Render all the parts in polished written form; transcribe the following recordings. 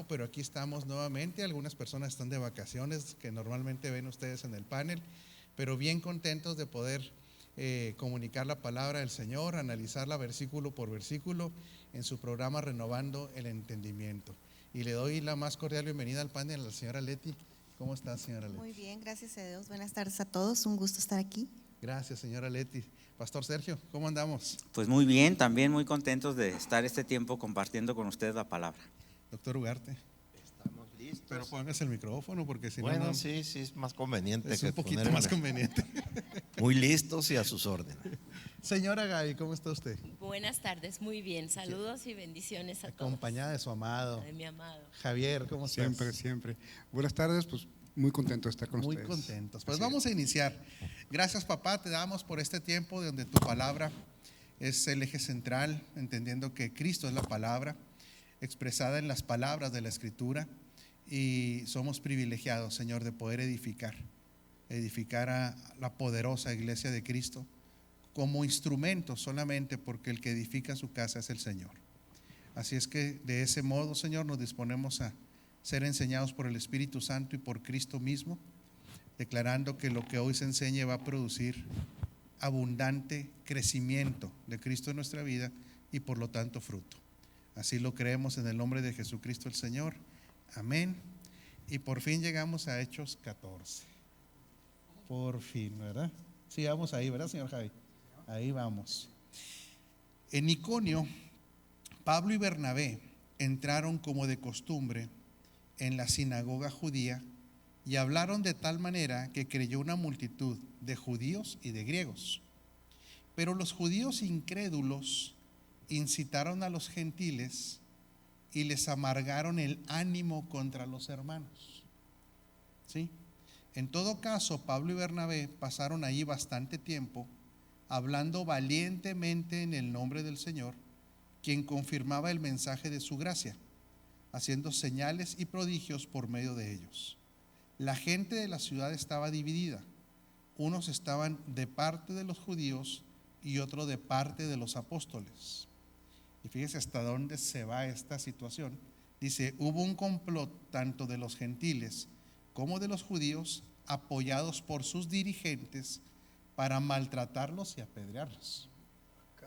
Pero aquí estamos nuevamente. Algunas personas están de vacaciones, que normalmente ven ustedes en el panel, pero bien contentos de poder comunicar la palabra del Señor, analizarla versículo por versículo en su programa Renovando el Entendimiento. Y le doy la más cordial bienvenida al panel a la señora Leti. ¿Cómo está, señora Leti? Muy bien, gracias a Dios. Buenas tardes a todos, un gusto estar aquí. Gracias, señora Leti. Pastor Sergio, ¿cómo andamos? Pues muy bien, también muy contentos de estar este tiempo compartiendo con ustedes la palabra. Doctor Ugarte. Estamos listos. Pero póngase el micrófono porque si bueno, no, sí, es más conveniente. es que un poquito ponerme. más conveniente. Muy listos y a sus órdenes. Señora Gaby, ¿cómo está usted? Buenas tardes, muy bien. Saludos y bendiciones a todos. Acompañada de su amado. De mi amado. Javier, ¿cómo estás? Siempre. Buenas tardes, pues muy contento de estar con Muy ustedes. contentos. Pues Así vamos a iniciar. Gracias, papá, te damos por este tiempo donde tu palabra es el eje central, entendiendo que Cristo es la palabra, expresada en las palabras de la Escritura, y somos privilegiados, Señor, de poder edificar a la poderosa iglesia de Cristo como instrumento solamente, porque el que edifica su casa es el Señor. Así es que de ese modo, Señor, nos disponemos a ser enseñados por el Espíritu Santo y por Cristo mismo, declarando que lo que hoy se enseñe va a producir abundante crecimiento de Cristo en nuestra vida y por lo tanto fruto. Así lo creemos en el nombre de Jesucristo el Señor. Amén. Y por fin llegamos a Hechos 14. Por fin, ¿verdad? Sí, vamos ahí, ¿verdad, señor Javi? Ahí vamos. En Iconio, Pablo y Bernabé entraron como de costumbre en la sinagoga judía y hablaron de tal manera que creyó una multitud de judíos y de griegos. Pero los judíos incrédulos incitaron a los gentiles y les amargaron el ánimo contra los hermanos. ¿Sí? En todo caso, Pablo y Bernabé pasaron allí bastante tiempo hablando valientemente en el nombre del Señor, quien confirmaba el mensaje de su gracia, haciendo señales y prodigios por medio de ellos. La gente de la ciudad estaba dividida. Unos estaban de parte de los judíos y otros de parte de los apóstoles. Y fíjese hasta dónde se va esta situación. Dice, hubo un complot tanto de los gentiles como de los judíos, apoyados por sus dirigentes, para maltratarlos y apedrearlos.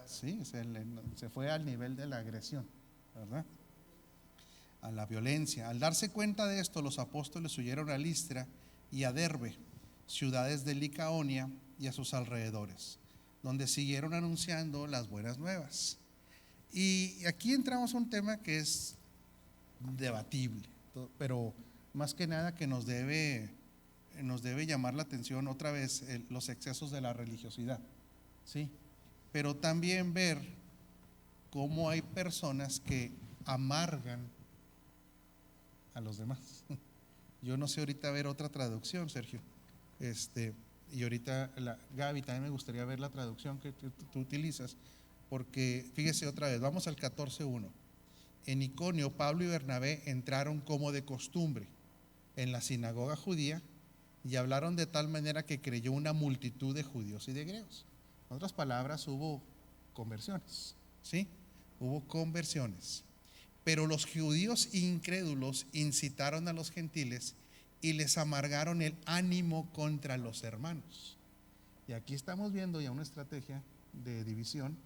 Sí, se fue al nivel de la agresión, ¿verdad? A la violencia. Al darse cuenta de esto, los apóstoles huyeron a Listra y a Derbe, ciudades de Licaonia y a sus alrededores, donde siguieron anunciando las buenas nuevas. Y aquí entramos a un tema que es debatible, pero más que nada que nos debe llamar la atención otra vez los excesos de la religiosidad, ¿sí? Pero también ver cómo hay personas que amargan a los demás. Yo no sé ahorita ver otra traducción, Sergio. Y ahorita Gaby, también me gustaría ver la traducción que tú utilizas, porque fíjese otra vez, vamos al 14:1. En Iconio, Pablo y Bernabé entraron como de costumbre en la sinagoga judía y hablaron de tal manera que creyó una multitud de judíos y de griegos. En otras palabras, hubo conversiones, ¿sí? Hubo conversiones. Pero los judíos incrédulos incitaron a los gentiles y les amargaron el ánimo contra los hermanos. Y aquí estamos viendo ya una estrategia de división,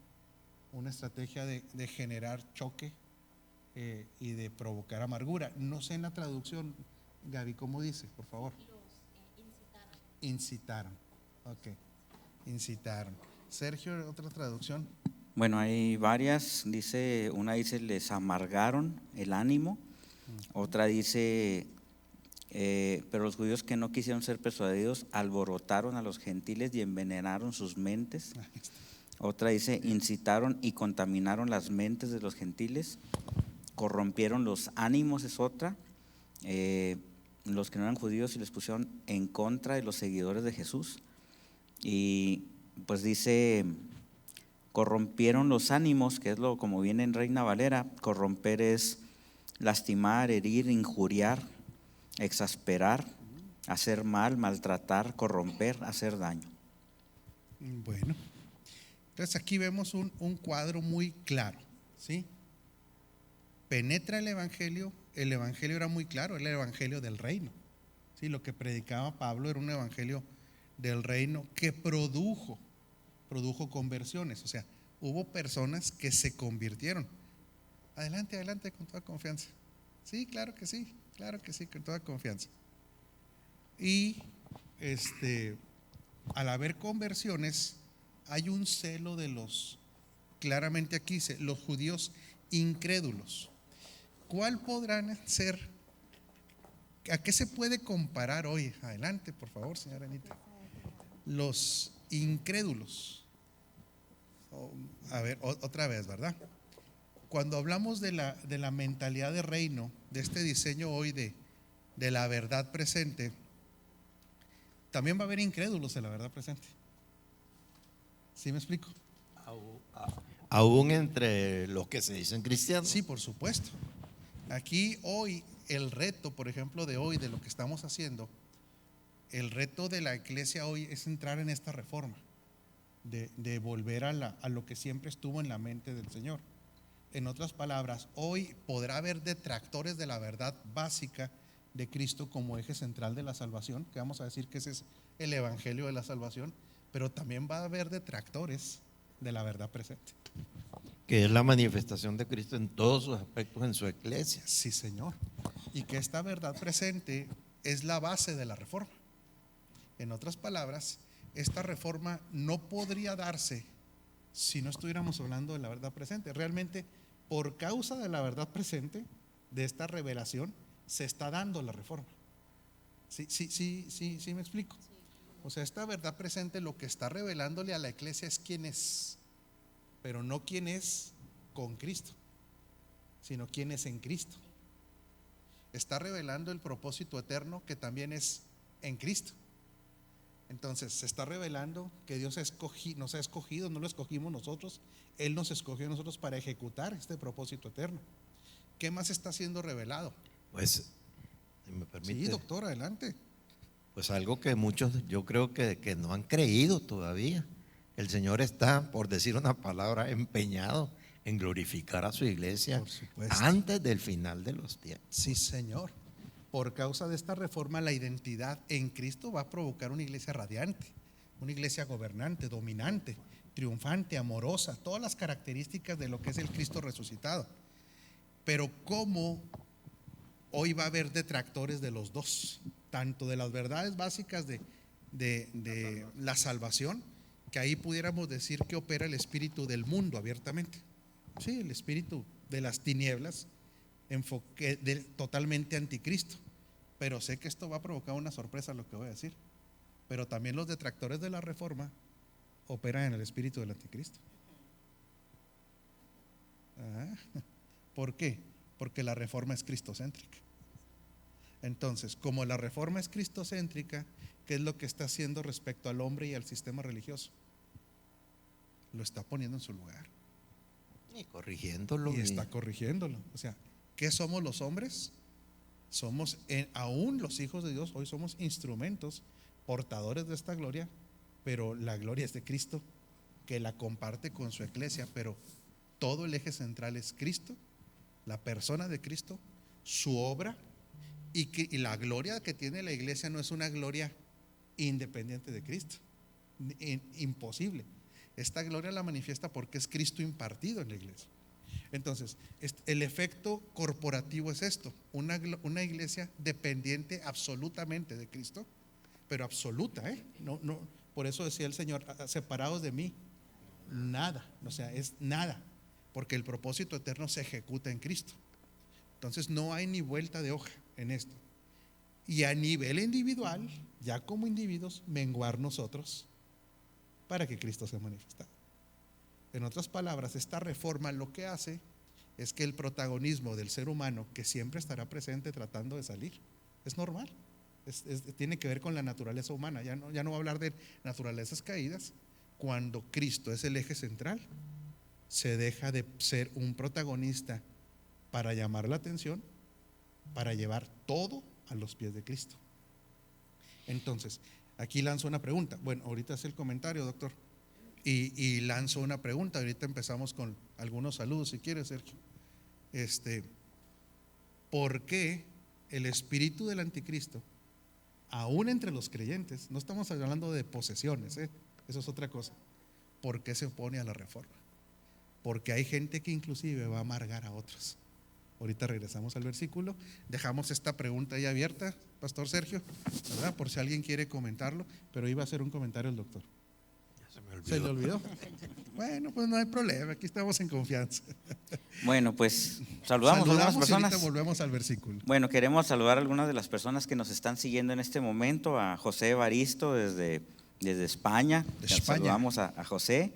una estrategia de generar choque y de provocar amargura. No sé en la traducción, Gaby, ¿cómo dice? Por favor. Incitaron. Ok. Incitaron. Sergio, otra traducción. Bueno, hay varias. Una dice les amargaron el ánimo. Otra dice, pero los judíos que no quisieron ser persuadidos alborotaron a los gentiles y envenenaron sus mentes. Otra dice, incitaron y contaminaron las mentes de los gentiles, corrompieron los ánimos, es otra. Los que no eran judíos y les pusieron en contra de los seguidores de Jesús. Y pues dice, corrompieron los ánimos, que es lo como viene en Reina Valera. Corromper es lastimar, herir, injuriar, exasperar, hacer mal, maltratar, corromper, hacer daño. Bueno, entonces aquí vemos un cuadro muy claro, ¿sí? Penetra el evangelio, el evangelio era muy claro, era el evangelio del reino. Sí, lo que predicaba Pablo era un evangelio del reino que produjo conversiones. O sea, hubo personas que se convirtieron. Adelante, adelante, con toda confianza. Sí, claro que sí, con toda confianza. Y al haber conversiones, hay un celo de claramente aquí dice, los judíos incrédulos. ¿Cuál podrán ser? ¿A qué se puede comparar hoy? Adelante, por favor, señora Anita. Los incrédulos. A ver, otra vez, ¿verdad? Cuando hablamos de la mentalidad de reino, de este diseño hoy de la verdad presente, también va a haber incrédulos en la verdad presente. ¿Sí me explico? Aún entre los que se dicen cristianos. Sí, por supuesto. Aquí hoy, el reto, por ejemplo, de hoy, de lo que estamos haciendo, el reto de la iglesia hoy es entrar en esta reforma, de volver a lo que siempre estuvo en la mente del Señor. En otras palabras, hoy podrá haber detractores de la verdad básica de Cristo como eje central de la salvación, que vamos a decir que ese es el evangelio de la salvación, pero también va a haber detractores de la verdad presente. Que es la manifestación de Cristo en todos sus aspectos en su iglesia. Sí, Señor. Y que esta verdad presente es la base de la reforma. En otras palabras, esta reforma no podría darse si no estuviéramos hablando de la verdad presente. Realmente, por causa de la verdad presente, de esta revelación, se está dando la reforma. Sí, me explico. O sea, esta verdad presente lo que está revelándole a la iglesia es quién es, pero no quién es con Cristo, sino quién es en Cristo. Está revelando el propósito eterno que también es en Cristo. Entonces se está revelando que Dios nos ha escogido, no lo escogimos nosotros, Él nos escogió a nosotros para ejecutar este propósito eterno. ¿Qué más está siendo revelado? Pues, si me permite. Sí, doctor, adelante. Pues algo que muchos yo creo que no han creído todavía. El Señor está, por decir una palabra, empeñado en glorificar a su iglesia Por supuesto. antes del final de los tiempos. Sí, Señor. Por causa de esta reforma, la identidad en Cristo va a provocar una iglesia radiante, una iglesia gobernante, dominante, triunfante, amorosa, todas las características de lo que es el Cristo resucitado. Pero ¿cómo hoy va a haber detractores de los dos? Tanto de las verdades básicas de la salvación, que ahí pudiéramos decir que opera el espíritu del mundo abiertamente. Sí, el espíritu de las tinieblas, totalmente anticristo. Pero sé que esto va a provocar una sorpresa lo que voy a decir. Pero también los detractores de la reforma operan en el espíritu del anticristo. ¿Por qué? Porque la reforma es cristocéntrica. Entonces, como la reforma es cristocéntrica, ¿qué es lo que está haciendo respecto al hombre y al sistema religioso? Lo está poniendo en su lugar. Y corrigiéndolo. Y está corrigiéndolo. O sea, ¿qué somos los hombres? Somos, aún los hijos de Dios, hoy somos instrumentos portadores de esta gloria, pero la gloria es de Cristo, que la comparte con su iglesia, pero todo el eje central es Cristo, la persona de Cristo, su obra, y la gloria que tiene la iglesia no es una gloria independiente de Cristo, imposible. Esta gloria la manifiesta porque es Cristo impartido en la iglesia. Entonces, el efecto corporativo es esto: una iglesia dependiente absolutamente de Cristo, pero absoluta, no, por eso decía el Señor, separados de mí, nada, o sea, es nada, porque el propósito eterno se ejecuta en Cristo. Entonces no hay ni vuelta de hoja en esto. Y a nivel individual, ya como individuos, menguar nosotros para que Cristo sea manifestado. En otras palabras, esta reforma lo que hace es que el protagonismo del ser humano, que siempre estará presente tratando de salir, es normal, tiene que ver con la naturaleza humana. Ya no voy a hablar de naturalezas caídas. Cuando Cristo es el eje central, se deja de ser un protagonista para llamar la atención, para llevar todo a los pies de Cristo. Entonces, aquí lanzo una pregunta. Bueno, ahorita es el comentario, doctor. Y lanzo una pregunta. Ahorita empezamos con algunos saludos, si quieres, Sergio. ¿por qué el espíritu del anticristo, aún entre los creyentes, no estamos hablando de posesiones, eso es otra cosa, ¿por qué se opone a la reforma? Porque hay gente que inclusive va a amargar a otros. Ahorita regresamos al versículo, dejamos esta pregunta ahí abierta, Pastor Sergio, ¿verdad? Por si alguien quiere comentarlo, pero iba a hacer un comentario el doctor. ¿Se le olvidó? Bueno, pues no hay problema, aquí estamos en confianza. Bueno, pues saludamos a algunas y personas. ahorita volvemos al versículo. Bueno, queremos saludar a algunas de las personas que nos están siguiendo en este momento, a José Evaristo desde España. De España. Saludamos a José,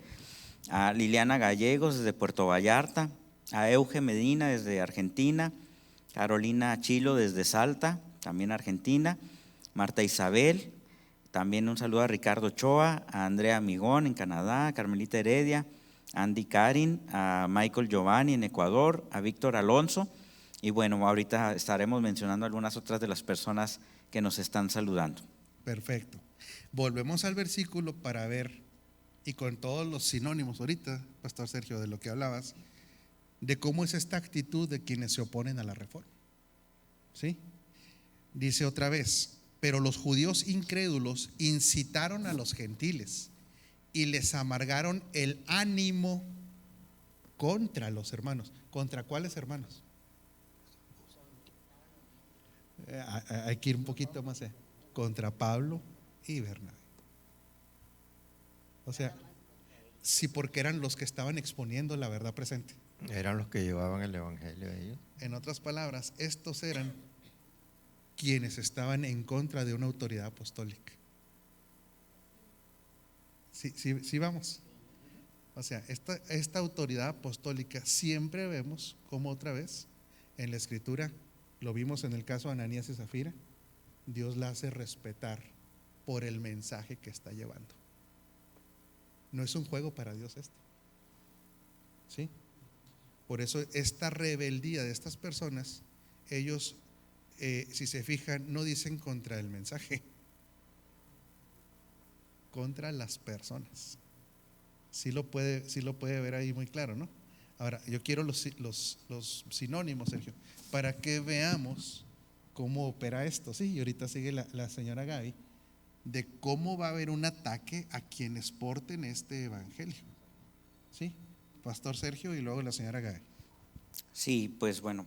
a Liliana Gallegos desde Puerto Vallarta, a Euge Medina desde Argentina, Carolina Chilo desde Salta, también Argentina, Marta Isabel, también un saludo a Ricardo Ochoa, a Andrea Migón en Canadá, a Carmelita Heredia, a Andy Karin, a Michael Giovanni en Ecuador, a Víctor Alonso, y bueno, ahorita estaremos mencionando algunas otras de las personas que nos están saludando. Perfecto. Volvemos al versículo para ver, y con todos los sinónimos ahorita, Pastor Sergio, de lo que hablabas, de cómo es esta actitud de quienes se oponen a la reforma. ¿Sí? Dice otra vez, pero los judíos incrédulos incitaron a los gentiles y les amargaron el ánimo contra los hermanos. ¿Contra cuáles hermanos? Hay que ir un poquito más. Contra Pablo y Bernabé. O sea, sí, porque eran los que estaban exponiendo la verdad presente. Eran los que llevaban el evangelio a ellos. En otras palabras, estos eran quienes estaban en contra de una autoridad apostólica. Sí, vamos. O sea, esta autoridad apostólica siempre vemos como otra vez en la Escritura, lo vimos en el caso de Ananías y Zafira, Dios la hace respetar por el mensaje que está llevando. No es un juego para Dios esto. ¿Sí? Por eso esta rebeldía de estas personas, ellos, si se fijan, no dicen contra el mensaje, contra las personas. Sí lo puede ver ahí muy claro, ¿no? Ahora, yo quiero los sinónimos, Sergio, para que veamos cómo opera esto. Sí, y ahorita sigue la señora Gaby, de cómo va a haber un ataque a quienes porten este evangelio. ¿Sí? Pastor Sergio y luego la señora Gaby. Sí, pues bueno,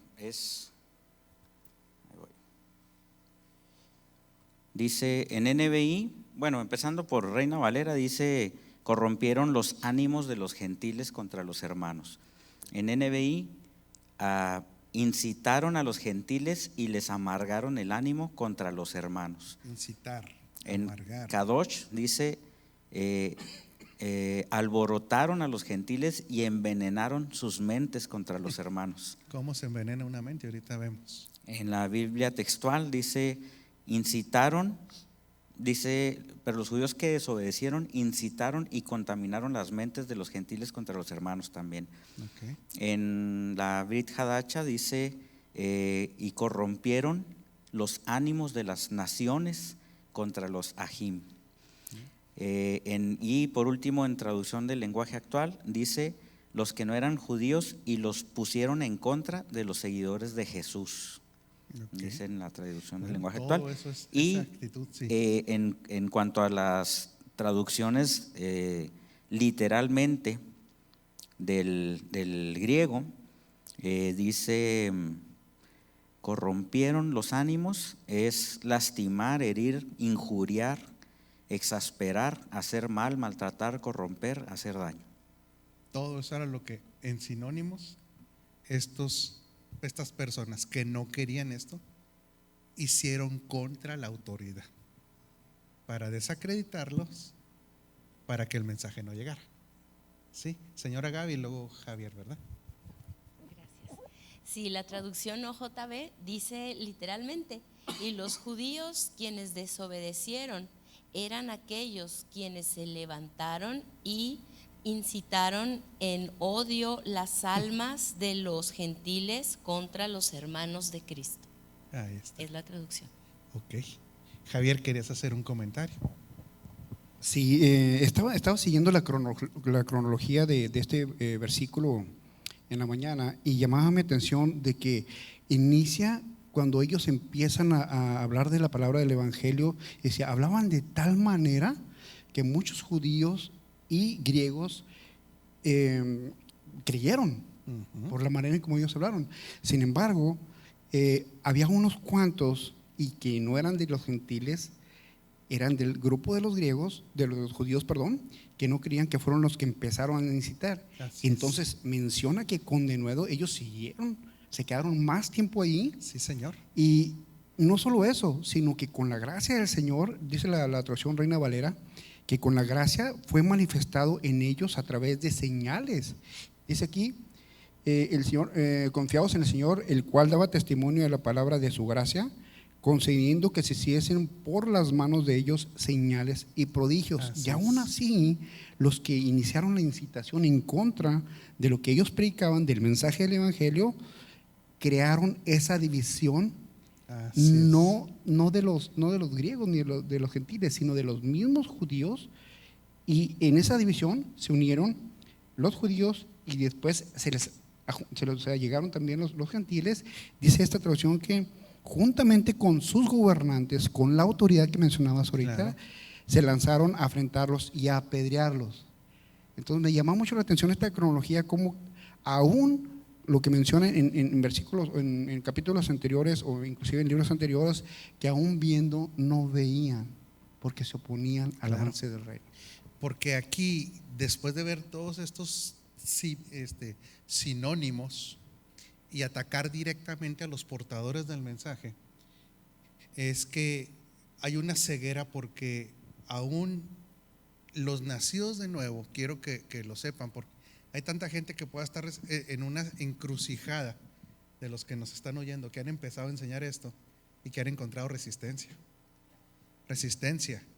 dice en NBI, bueno, empezando por Reina Valera, dice, corrompieron los ánimos de los gentiles contra los hermanos. En NBI, incitaron a los gentiles y les amargaron el ánimo contra los hermanos. Incitar, en amargar. Kadosh dice, alborotaron a los gentiles y envenenaron sus mentes contra los hermanos. ¿Cómo se envenena una mente? Ahorita vemos. En la Biblia textual dice, incitaron, dice, pero los judíos que desobedecieron, incitaron y contaminaron las mentes de los gentiles contra los hermanos también. Okay. En la Brit Hadacha dice, y corrompieron los ánimos de las naciones contra los Ajim. Y por último, en traducción del lenguaje actual, dice, los que no eran judíos y los pusieron en contra de los seguidores de Jesús. Okay. Dice en la traducción del lenguaje actual. Eso es, y esa actitud, sí. En cuanto a las traducciones literalmente del griego, dice, corrompieron los ánimos, es lastimar, herir, injuriar, exasperar, hacer mal, maltratar, corromper, hacer daño. Todo eso era lo que en sinónimos estas personas que no querían esto hicieron contra la autoridad para desacreditarlos, para que el mensaje no llegara. Sí, señora Gaby y luego Javier, ¿verdad? Gracias. Sí, la traducción OJB dice literalmente, y los judíos quienes desobedecieron eran aquellos quienes se levantaron y incitaron en odio las almas de los gentiles contra los hermanos de Cristo. Ahí está. Es la traducción. Ok. Javier, ¿querías hacer un comentario? Sí, estaba siguiendo la cronología de este versículo en la mañana y llamaba mi atención de que inicia cuando ellos empiezan a hablar de la palabra del Evangelio. Decía, hablaban de tal manera que muchos judíos y griegos creyeron por la manera en como ellos hablaron. Sin embargo, había unos cuantos, y que no eran de los gentiles, eran del grupo de los griegos, de los judíos, perdón, que no creían, que fueron los que empezaron a incitar. Entonces menciona que con denuedo ellos siguieron, se quedaron más tiempo ahí. Sí, Señor. Y no solo eso, sino que con la gracia del Señor, dice la traducción Reina Valera, que con la gracia fue manifestado en ellos a través de señales. Dice aquí, el Señor, confiados en el Señor, el cual daba testimonio de la palabra de su gracia, concediendo que se hiciesen por las manos de ellos señales y prodigios. Así y aún así, los que iniciaron la incitación en contra de lo que ellos predicaban, del mensaje del Evangelio, crearon esa división, no de los griegos ni de los gentiles, sino de los mismos judíos. Y en esa división se unieron los judíos y después se les llegaron también los gentiles. Dice esta traducción que juntamente con sus gobernantes, con la autoridad que mencionabas ahorita, claro, se lanzaron a afrentarlos y a apedrearlos. Entonces me llama mucho la atención esta cronología, como aún lo que menciona en versículos, en capítulos anteriores o inclusive en libros anteriores, que aún viendo no veían porque se oponían al avance del reino. Porque aquí, después de ver todos estos sinónimos y atacar directamente a los portadores del mensaje, es que hay una ceguera, porque aún los nacidos de nuevo, quiero que lo sepan, porque hay tanta gente que pueda estar en una encrucijada de los que nos están oyendo, que han empezado a enseñar esto y que han encontrado resistencia,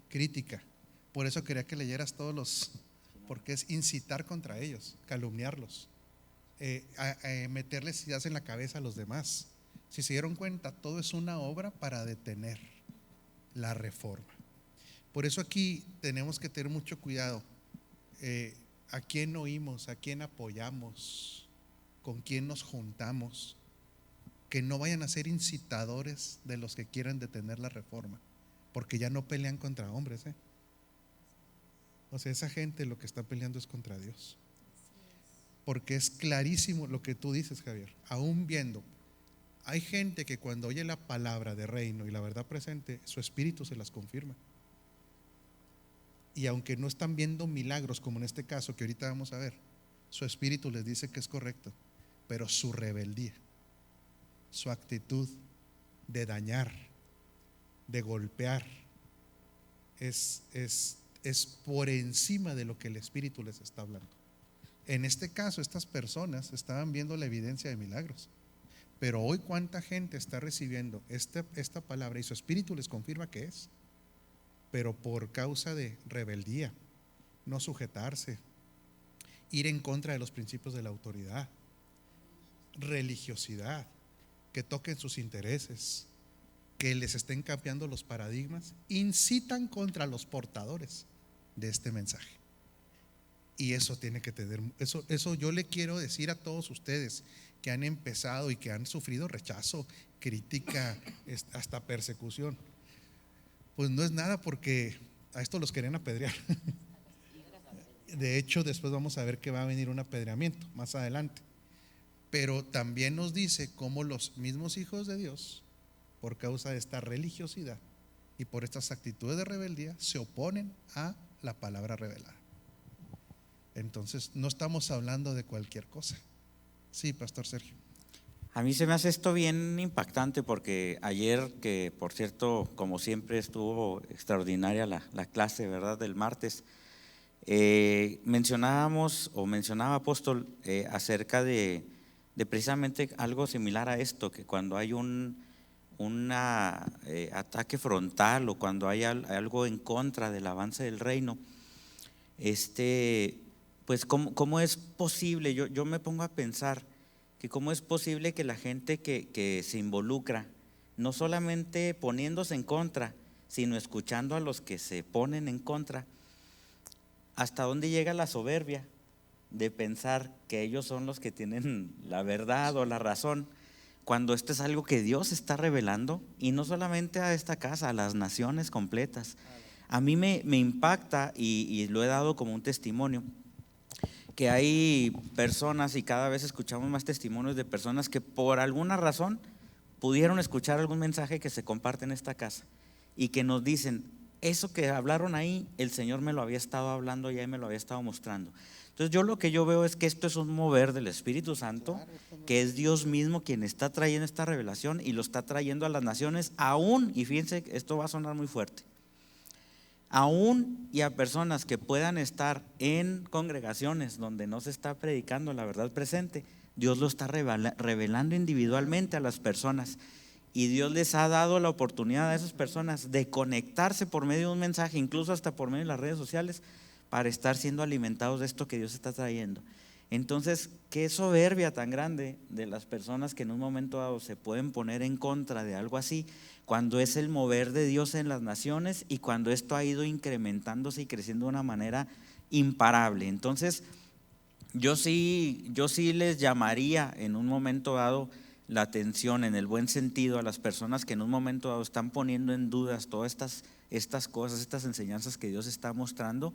crítica. Por eso quería que leyeras todos porque es incitar contra ellos, calumniarlos, meterles ideas en la cabeza a los demás. Si se dieron cuenta, todo es una obra para detener la reforma. Por eso aquí tenemos que tener mucho cuidado. ¿A quién oímos? ¿A quién apoyamos? ¿Con quién nos juntamos? Que no vayan a ser incitadores de los que quieran detener la reforma, porque ya no pelean contra hombres, O sea, esa gente lo que está peleando es contra Dios. Porque es clarísimo lo que tú dices, Javier. Aún viendo, hay gente que cuando oye la palabra de reino y la verdad presente, su espíritu se las confirma. Y aunque no están viendo milagros, como en este caso que ahorita vamos a ver, su espíritu les dice que es correcto, pero su rebeldía, su actitud de dañar, de golpear, es por encima de lo que el espíritu les está hablando. En este caso, estas personas estaban viendo la evidencia de milagros, pero hoy cuánta gente está recibiendo esta palabra y su espíritu les confirma que es, pero por causa de rebeldía, no sujetarse, ir en contra de los principios de la autoridad, religiosidad, que toquen sus intereses, que les estén cambiando los paradigmas, incitan contra los portadores de este mensaje. Y eso tiene que tener, eso yo le quiero decir a todos ustedes que han empezado y que han sufrido rechazo, crítica, hasta persecución. Pues no es nada, porque a esto los querían apedrear. De hecho, después vamos a ver que va a venir un apedreamiento más adelante. Pero también nos dice cómo los mismos hijos de Dios, por causa de esta religiosidad y por estas actitudes de rebeldía, se oponen a la palabra revelada. Entonces, no estamos hablando de cualquier cosa. Sí, Pastor Sergio. A mí se me hace esto bien impactante, porque ayer, que por cierto, como siempre, estuvo extraordinaria la clase, ¿verdad?, del martes, mencionaba Apóstol acerca de precisamente algo similar a esto, que cuando hay un ataque frontal o cuando hay algo en contra del avance del reino, pues ¿cómo es posible? Yo me pongo a pensar que cómo es posible que la gente que se involucra, no solamente poniéndose en contra, sino escuchando a los que se ponen en contra, hasta dónde llega la soberbia de pensar que ellos son los que tienen la verdad o la razón, cuando esto es algo que Dios está revelando, y no solamente a esta casa, a las naciones completas. A mí me impacta, y lo he dado como un testimonio, que hay personas, y cada vez escuchamos más testimonios de personas que por alguna razón pudieron escuchar algún mensaje que se comparte en esta casa y que nos dicen: eso que hablaron ahí, el Señor me lo había estado hablando ya y me lo había estado mostrando. Entonces yo lo que yo veo es que esto es un mover del Espíritu Santo, que es Dios mismo quien está trayendo esta revelación y lo está trayendo a las naciones aún, y fíjense, esto va a sonar muy fuerte, aún y a personas que puedan estar en congregaciones donde no se está predicando la verdad presente. Dios lo está revelando individualmente a las personas, y Dios les ha dado la oportunidad a esas personas de conectarse por medio de un mensaje, incluso hasta por medio de las redes sociales, para estar siendo alimentados de esto que Dios está trayendo. Entonces, qué soberbia tan grande de las personas que en un momento dado se pueden poner en contra de algo así, cuando es el mover de Dios en las naciones y cuando esto ha ido incrementándose y creciendo de una manera imparable. Entonces, yo sí les llamaría en un momento dado la atención, en el buen sentido, a las personas que en un momento dado están poniendo en dudas todas estas cosas, estas enseñanzas que Dios está mostrando,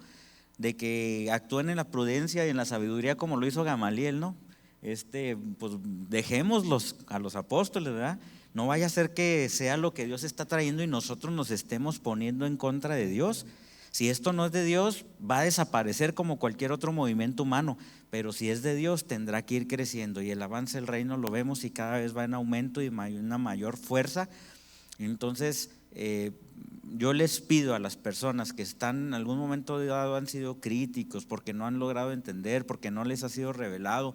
de que actúen en la prudencia y en la sabiduría como lo hizo Gamaliel, ¿no? Pues dejémoslos a los apóstoles, ¿verdad? No vaya a ser que sea lo que Dios está trayendo y nosotros nos estemos poniendo en contra de Dios. Si esto no es de Dios, va a desaparecer como cualquier otro movimiento humano, pero si es de Dios, tendrá que ir creciendo, y el avance del reino lo vemos y cada vez va en aumento y una mayor fuerza. Entonces, yo les pido a las personas que están en algún momento dado han sido críticos porque no han logrado entender, porque no les ha sido revelado,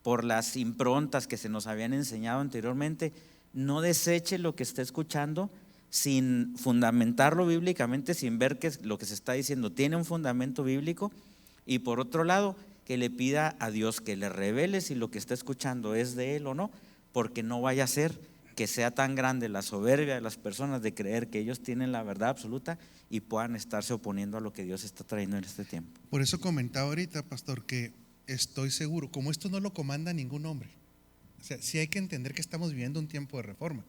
por las improntas que se nos habían enseñado anteriormente, no deseche lo que esté escuchando sin fundamentarlo bíblicamente, sin ver que lo que se está diciendo tiene un fundamento bíblico, y por otro lado, que le pida a Dios que le revele si lo que está escuchando es de Él o no, porque no vaya a ser que sea tan grande la soberbia de las personas de creer que ellos tienen la verdad absoluta y puedan estarse oponiendo a lo que Dios está trayendo en este tiempo. Por eso comentaba ahorita, pastor, que estoy seguro, como esto no lo comanda ningún hombre, o sea, sí hay que entender que estamos viviendo un tiempo de reforma.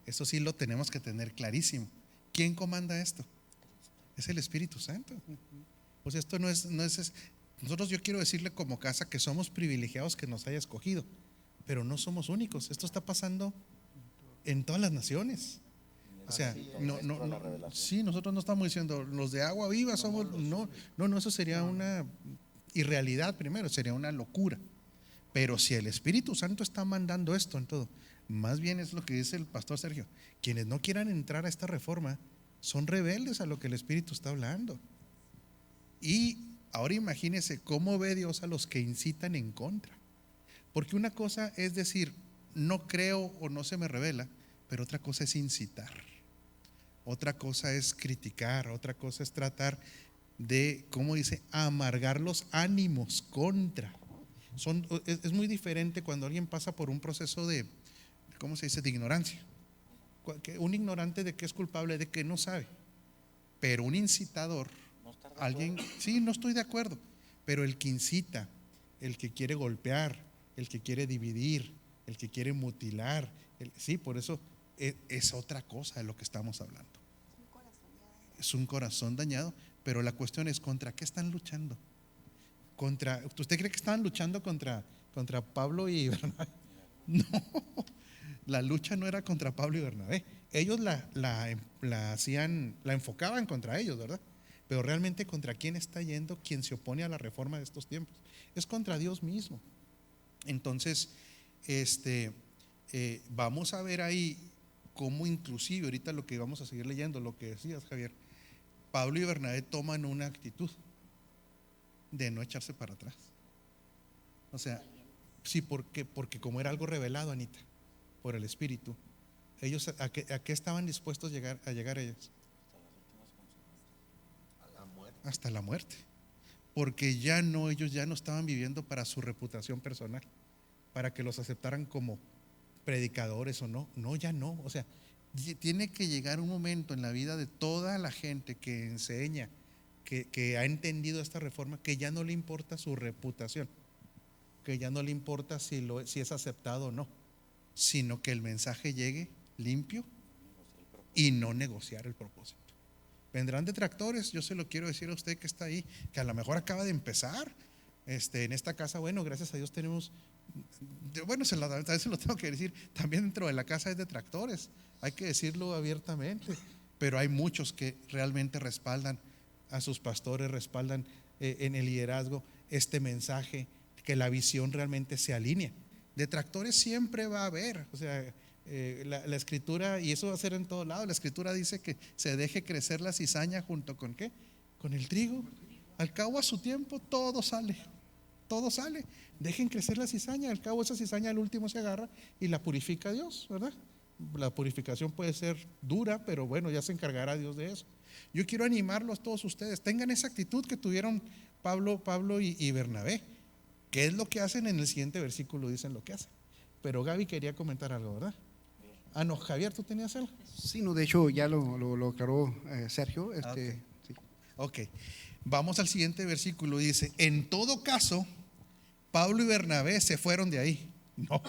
Eso sí lo tenemos que tener clarísimo. ¿Quién comanda esto? Es el Espíritu Santo. O sea, esto no es nosotros, yo quiero decirle como casa que somos privilegiados que nos haya escogido, pero no somos únicos. Esto está pasando en todas las naciones. O sea, sí, nosotros no estamos diciendo los de agua viva somos, no, eso sería una irrealidad primero, sería una locura. Pero si el Espíritu Santo está mandando esto en todo, más bien es lo que dice el pastor Sergio, quienes no quieran entrar a esta reforma son rebeldes a lo que el Espíritu está hablando. Y ahora imagínense cómo ve Dios a los que incitan en contra. Porque una cosa es decir, no creo o no se me revela, pero otra cosa es incitar. Otra cosa es criticar, otra cosa es tratar de, ¿cómo dice?, amargar los ánimos contra. Es muy diferente cuando alguien pasa por un proceso de, ¿cómo se dice?, de ignorancia. Un ignorante de que es culpable, de que no sabe. Pero un incitador, alguien, sí, no estoy de acuerdo, pero el que incita, el que quiere golpear, el que quiere dividir, el que quiere mutilar, sí, por eso es otra cosa de lo que estamos hablando. Es un corazón dañado, pero la cuestión es ¿contra qué están luchando? ¿Usted cree que estaban luchando contra Pablo y Bernabé? No, la lucha no era contra Pablo y Bernabé. Ellos la hacían, la enfocaban contra ellos, ¿verdad? Pero realmente ¿contra quién está yendo quien se opone a la reforma de estos tiempos? Es contra Dios mismo. Entonces, vamos a ver ahí cómo inclusive, ahorita lo que vamos a seguir leyendo, lo que decías, Javier, Pablo y Bernabé toman una actitud de no echarse para atrás. O sea, sí, porque como era algo revelado, Anita, por el Espíritu, ellos ¿a qué estaban dispuestos a llegar ellos? Hasta la muerte. Porque ellos ya no estaban viviendo para su reputación personal, para que los aceptaran como predicadores o no. No, ya no. O sea, tiene que llegar un momento en la vida de toda la gente que enseña, que ha entendido esta reforma, que ya no le importa su reputación, que ya no le importa si es aceptado o no. sino que el mensaje llegue limpio y no negociar el propósito. Vendrán detractores, yo se lo quiero decir a usted que está ahí, que a lo mejor acaba de empezar. En esta casa, bueno, gracias a Dios tenemos, bueno, a veces lo tengo que decir, también dentro de la casa hay detractores, hay que decirlo abiertamente, pero hay muchos que realmente respaldan a sus pastores, respaldan en el liderazgo este mensaje, que la visión realmente se alinea. Detractores siempre va a haber, o sea, la escritura, y eso va a ser en todo lado, la escritura dice que se deje crecer la cizaña junto con ¿qué? Con el trigo. Al cabo a su tiempo todo sale, dejen crecer la cizaña, al cabo esa cizaña al último se agarra y la purifica Dios, ¿verdad? La purificación puede ser dura, pero bueno, ya se encargará Dios de eso. Yo quiero animarlos todos ustedes, tengan esa actitud que tuvieron Pablo y Bernabé. ¿Qué es lo que hacen? En el siguiente versículo dicen lo que hacen. Pero Gaby quería comentar algo, ¿verdad? Ah, no, Javier, ¿tú tenías algo? Sí, no, de hecho ya lo aclaró Sergio. Okay. Sí. Ok, vamos al siguiente versículo. Dice, en todo caso, Pablo y Bernabé se fueron de ahí. No.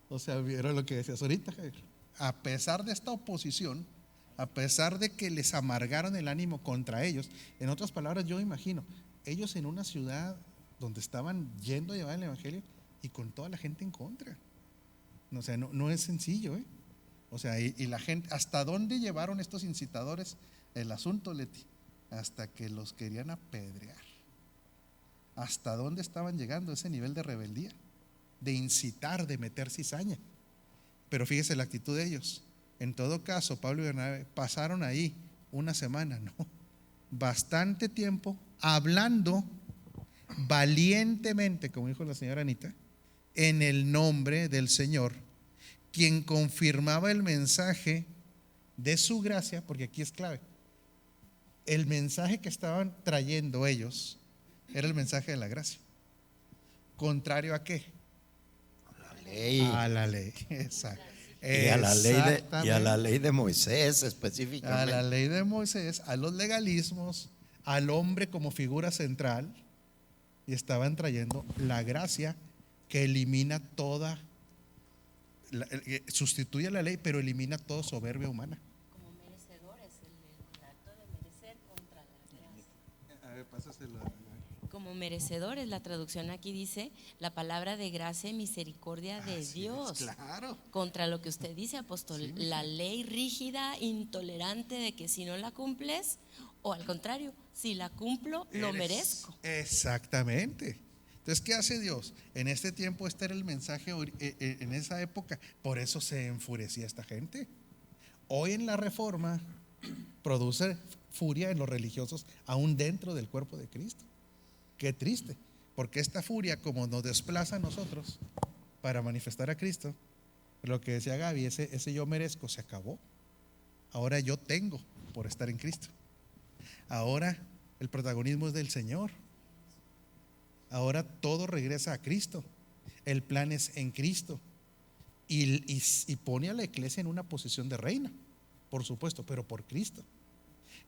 O sea, vieron lo que decías ahorita, Javier. A pesar de esta oposición, a pesar de que les amargaron el ánimo contra ellos, en otras palabras, yo imagino, ellos en una ciudad donde estaban yendo a llevar el evangelio y con toda la gente en contra. O sea, no es sencillo, ¿eh? O sea, y la gente, ¿hasta dónde llevaron estos incitadores el asunto, Leti? Hasta que los querían apedrear. ¿Hasta dónde estaban llegando ese nivel de rebeldía? De incitar, de meter cizaña. Pero fíjese la actitud de ellos. En todo caso, Pablo y Bernabé pasaron ahí una semana, ¿no? Bastante tiempo hablando valientemente, como dijo la señora Anita, en el nombre del Señor, quien confirmaba el mensaje de su gracia, porque aquí es clave. El mensaje que estaban trayendo ellos era el mensaje de la gracia. ¿Contrario a qué? A la ley, exacto. Y a la ley de Moisés específicamente. A la ley de Moisés, a los legalismos, al hombre como figura central, y estaban trayendo la gracia que elimina toda, sustituye la ley, pero elimina toda soberbia humana. Como merecedores, el acto de merecer contra la gracia. A ver, pásaselo. Como merecedores, la traducción aquí dice la palabra de gracia y misericordia de Dios. Claro. Contra lo que usted dice, apóstol, Sí, la ley rígida, intolerante de que si no la cumples, o al contrario, si la cumplo, lo merezco. Exactamente. Entonces, ¿qué hace Dios? En este tiempo, este era el mensaje en esa época. Por eso se enfurecía esta gente. Hoy en la Reforma produce furia en los religiosos, aún dentro del cuerpo de Cristo. Qué triste, porque esta furia, como nos desplaza a nosotros para manifestar a Cristo, lo que decía Gaby, ese yo merezco se acabó. Ahora yo tengo por estar en Cristo. Ahora el protagonismo es del Señor. Ahora todo regresa a Cristo. El plan es en Cristo. Y pone a la iglesia en una posición de reina, por supuesto, pero por Cristo.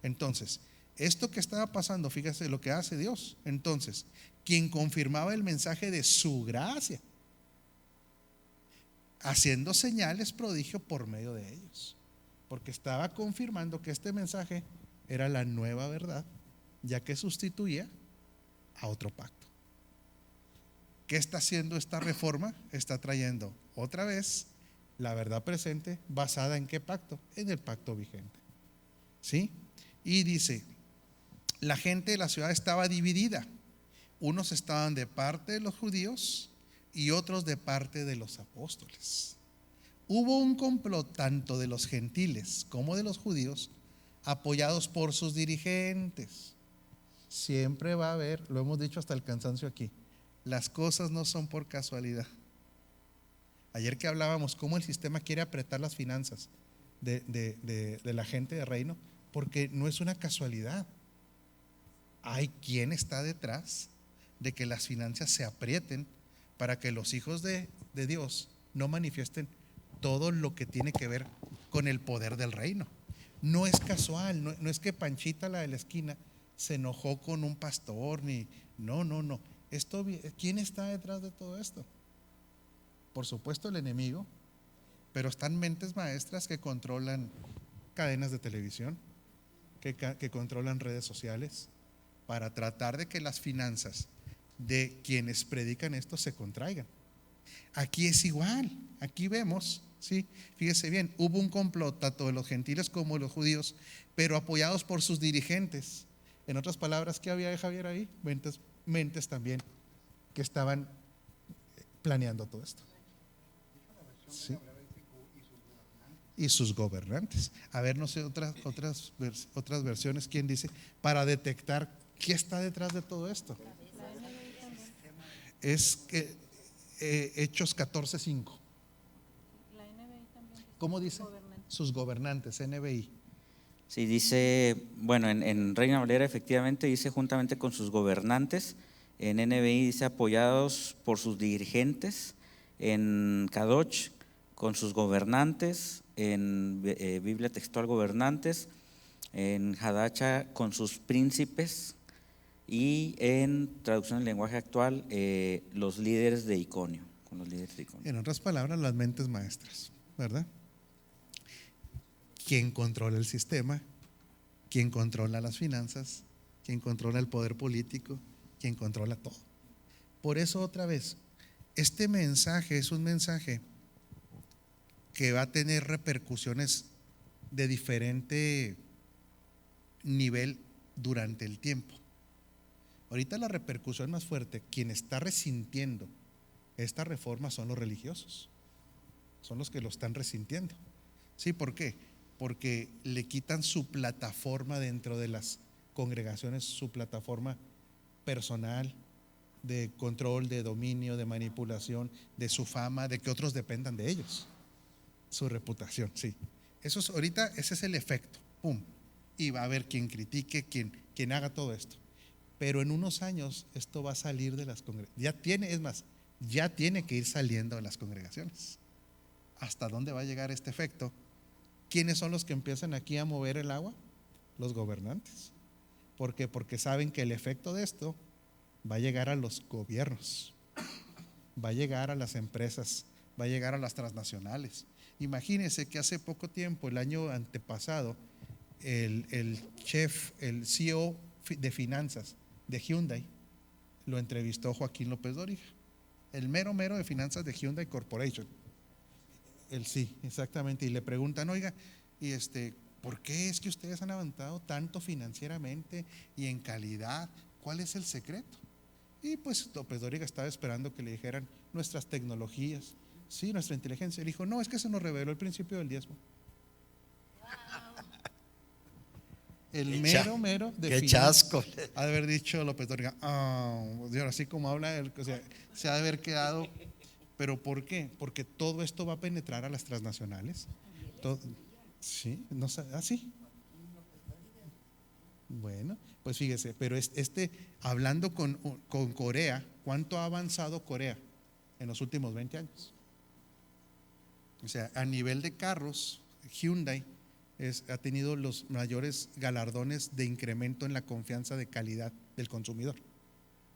Entonces, esto que estaba pasando, fíjese lo que hace Dios. Entonces, quien confirmaba el mensaje de su gracia, haciendo señales, prodigio por medio de ellos, porque estaba confirmando que este mensaje era la nueva verdad, ya que sustituía a otro pacto. ¿Qué está haciendo esta reforma? Está trayendo otra vez la verdad presente, basada en qué pacto? En el pacto vigente. ¿Sí? Y dice, la gente de la ciudad estaba dividida. Unos estaban de parte de los judíos y otros de parte de los apóstoles. Hubo un complot tanto de los gentiles como de los judíos, apoyados por sus dirigentes. Siempre va a haber, lo hemos dicho hasta el cansancio aquí, las cosas no son por casualidad. Ayer que hablábamos cómo el sistema quiere apretar las finanzas de la gente de reino, porque no es una casualidad. Hay quien está detrás de que las finanzas se aprieten para que los hijos de Dios no manifiesten todo lo que tiene que ver con el poder del reino. No es casual, no es que Panchita, la de la esquina, se enojó con un pastor, no. ¿Quién está detrás de todo esto? por supuesto el enemigo, pero están mentes maestras que controlan cadenas de televisión, que controlan redes sociales, para tratar de que las finanzas de quienes predican esto se contraigan. Aquí es igual, aquí vemos, ¿sí? Fíjese bien, hubo un complot tanto de los gentiles como de los judíos, pero apoyados por sus dirigentes. En otras palabras, ¿qué había de Javier ahí? Mentes también que estaban planeando todo esto. ¿Sí? Y sus gobernantes. A ver, no sé, otras versiones, ¿quién dice? Para detectar qué está detrás de todo esto. Es que Hechos 14:5. ¿Cómo dice? Sus gobernantes, NBI. Sí, dice, bueno, en Reina Valera efectivamente dice juntamente con sus gobernantes, en NBI dice apoyados por sus dirigentes, en Kadosh con sus gobernantes, en Biblia textual gobernantes, en Hadacha con sus príncipes y en traducción en lenguaje actual los líderes de Iconio, con los líderes de Iconio. En otras palabras, las mentes maestras, ¿verdad? ¿Quién controla el sistema? ¿Quién controla las finanzas? ¿Quién controla el poder político? ¿Quién controla todo? Por eso otra vez, este mensaje es un mensaje que va a tener repercusiones de diferente nivel durante el tiempo. Ahorita la repercusión más fuerte, quien está resintiendo esta reforma son los religiosos, son los que lo están resintiendo. ¿Sí? ¿Por qué? Porque le quitan su plataforma dentro de las congregaciones, su plataforma personal de control, de dominio, de manipulación, de su fama, de que otros dependan de ellos, su reputación, sí. Eso es, ahorita ese es el efecto, pum. Y va a haber quien critique, quien haga todo esto. Pero en unos años esto va a salir de las congregaciones. Ya tiene que ir saliendo de las congregaciones. ¿Hasta dónde va a llegar este efecto? ¿Quiénes son los que empiezan aquí a mover el agua? Los gobernantes. ¿Por qué? Porque saben que el efecto de esto va a llegar a los gobiernos, va a llegar a las empresas, va a llegar a las transnacionales. Imagínense que hace poco tiempo, el año antepasado, el CEO de finanzas de Hyundai lo entrevistó Joaquín López Dóriga, el mero de finanzas de Hyundai Corporation. Sí, exactamente. Y le preguntan, oiga, ¿por qué es que ustedes han avanzado tanto financieramente y en calidad? ¿Cuál es el secreto? Y pues López Dóriga estaba esperando que le dijeran nuestras tecnologías, sí, nuestra inteligencia. Él dijo, no, es que se nos reveló el principio del diezmo. El mero de qué finanzas. chasco. Ha de haber dicho López Dóriga, así como habla, o sea, se ha de haber quedado. ¿Pero por qué? Porque todo esto va a penetrar a las transnacionales. Sí, no sé, sí. Bueno, pues fíjese, pero hablando con Corea, ¿cuánto ha avanzado Corea en los últimos 20 años? O sea, a nivel de carros, Hyundai ha tenido los mayores galardones de incremento en la confianza de calidad del consumidor.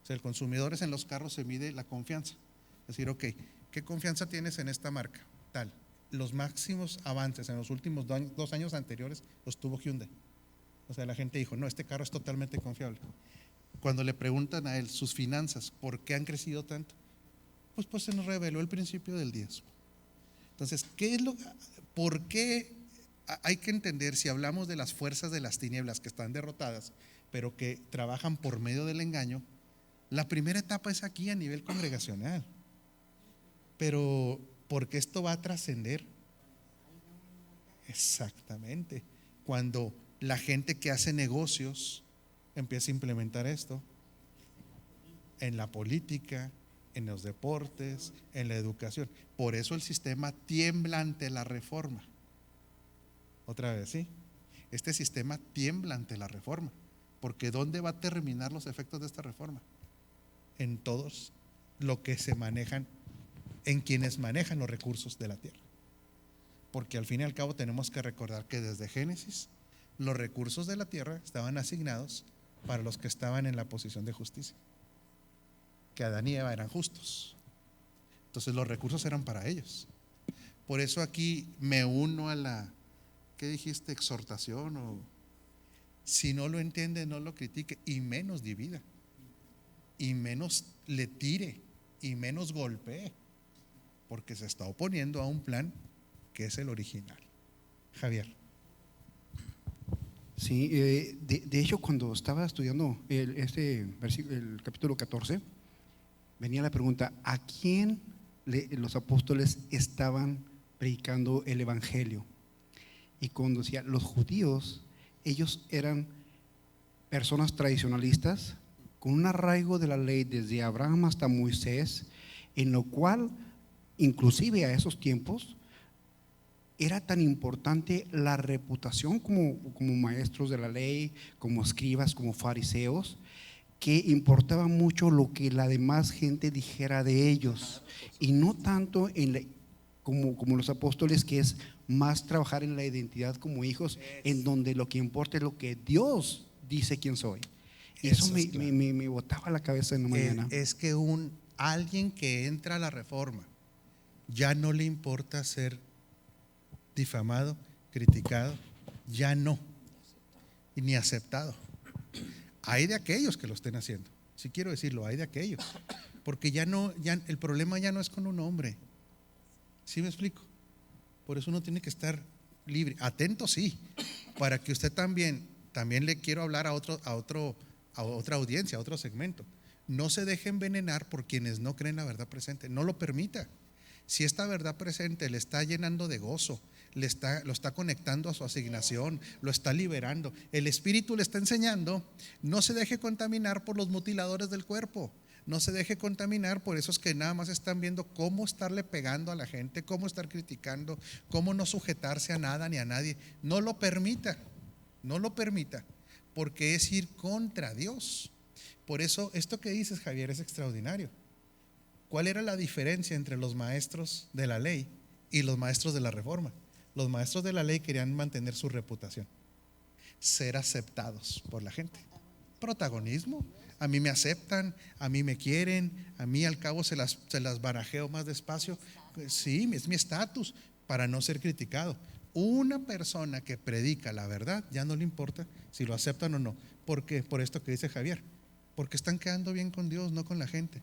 O sea, el consumidor en los carros se mide la confianza. Es decir, ok, ¿qué confianza tienes en esta marca? Tal. Los máximos avances en los últimos 2 años anteriores los tuvo Hyundai. O sea, la gente dijo, no, este carro es totalmente confiable. Cuando le preguntan a él sus finanzas, ¿por qué han crecido tanto? Pues se nos reveló el principio del diezmo. Entonces, ¿por qué? Hay que entender, si hablamos de las fuerzas de las tinieblas que están derrotadas, pero que trabajan por medio del engaño, la primera etapa es aquí a nivel congregacional. Pero porque esto va a trascender. Exactamente. Cuando la gente que hace negocios empieza a implementar esto en la política, en los deportes, en la educación. Por eso el sistema tiembla ante la reforma. Otra vez, ¿sí? Este sistema tiembla ante la reforma. Porque ¿dónde va a terminar los efectos de esta reforma? En todos lo que se manejan, en quienes manejan los recursos de la tierra. Porque al fin y al cabo tenemos que recordar que desde Génesis los recursos de la tierra estaban asignados para los que estaban en la posición de justicia, que Adán y Eva eran justos. Entonces los recursos eran para ellos. Por eso aquí me uno a la, ¿qué dijiste? Exhortación, o si no lo entiende, no lo critique, y menos divida, y menos le tire, y menos golpee, porque se está oponiendo a un plan que es el original. Javier. Sí, de hecho, cuando estaba estudiando el capítulo 14, venía la pregunta: ¿a quién los apóstoles estaban predicando el evangelio? Y cuando decía los judíos, ellos eran personas tradicionalistas con un arraigo de la ley desde Abraham hasta Moisés, en lo cual, inclusive a esos tiempos, era tan importante la reputación como maestros de la ley, como escribas, como fariseos, que importaba mucho lo que la demás gente dijera de ellos, y no tanto como los apóstoles, que es más trabajar en la identidad como hijos, en donde lo que importa es lo que Dios dice quién soy. Y eso me botaba la cabeza en la mañana. Es que alguien que entra a la reforma ya no le importa ser difamado, criticado, ya no, y ni aceptado. Hay de aquellos que lo estén haciendo, si quiero decirlo, hay de aquellos, porque ya el problema ya no es con un hombre. ¿Sí me explico? Por eso uno tiene que estar libre, atento, sí, para que usted también le quiero hablar a otra audiencia, a otro segmento. No se deje envenenar por quienes no creen la verdad presente, no lo permita. Si esta verdad presente le está llenando de gozo, lo está conectando a su asignación, lo está liberando, el Espíritu le está enseñando, no se deje contaminar por los mutiladores del cuerpo. No se deje contaminar por esos que nada más están viendo cómo estarle pegando a la gente, cómo estar criticando, cómo no sujetarse a nada ni a nadie. No lo permita, porque es ir contra Dios. Por eso esto que dices, Javier, es extraordinario. ¿Cuál era la diferencia entre los maestros de la ley y los maestros de la reforma? Los maestros de la ley querían mantener su reputación, ser aceptados por la gente. Protagonismo. A mí me aceptan, a mí me quieren, a mí al cabo se las barajeo más despacio. Sí, es mi estatus para no ser criticado. Una persona que predica la verdad ya no le importa si lo aceptan o no. ¿Por qué? Por esto que dice Javier, porque están quedando bien con Dios, no con la gente,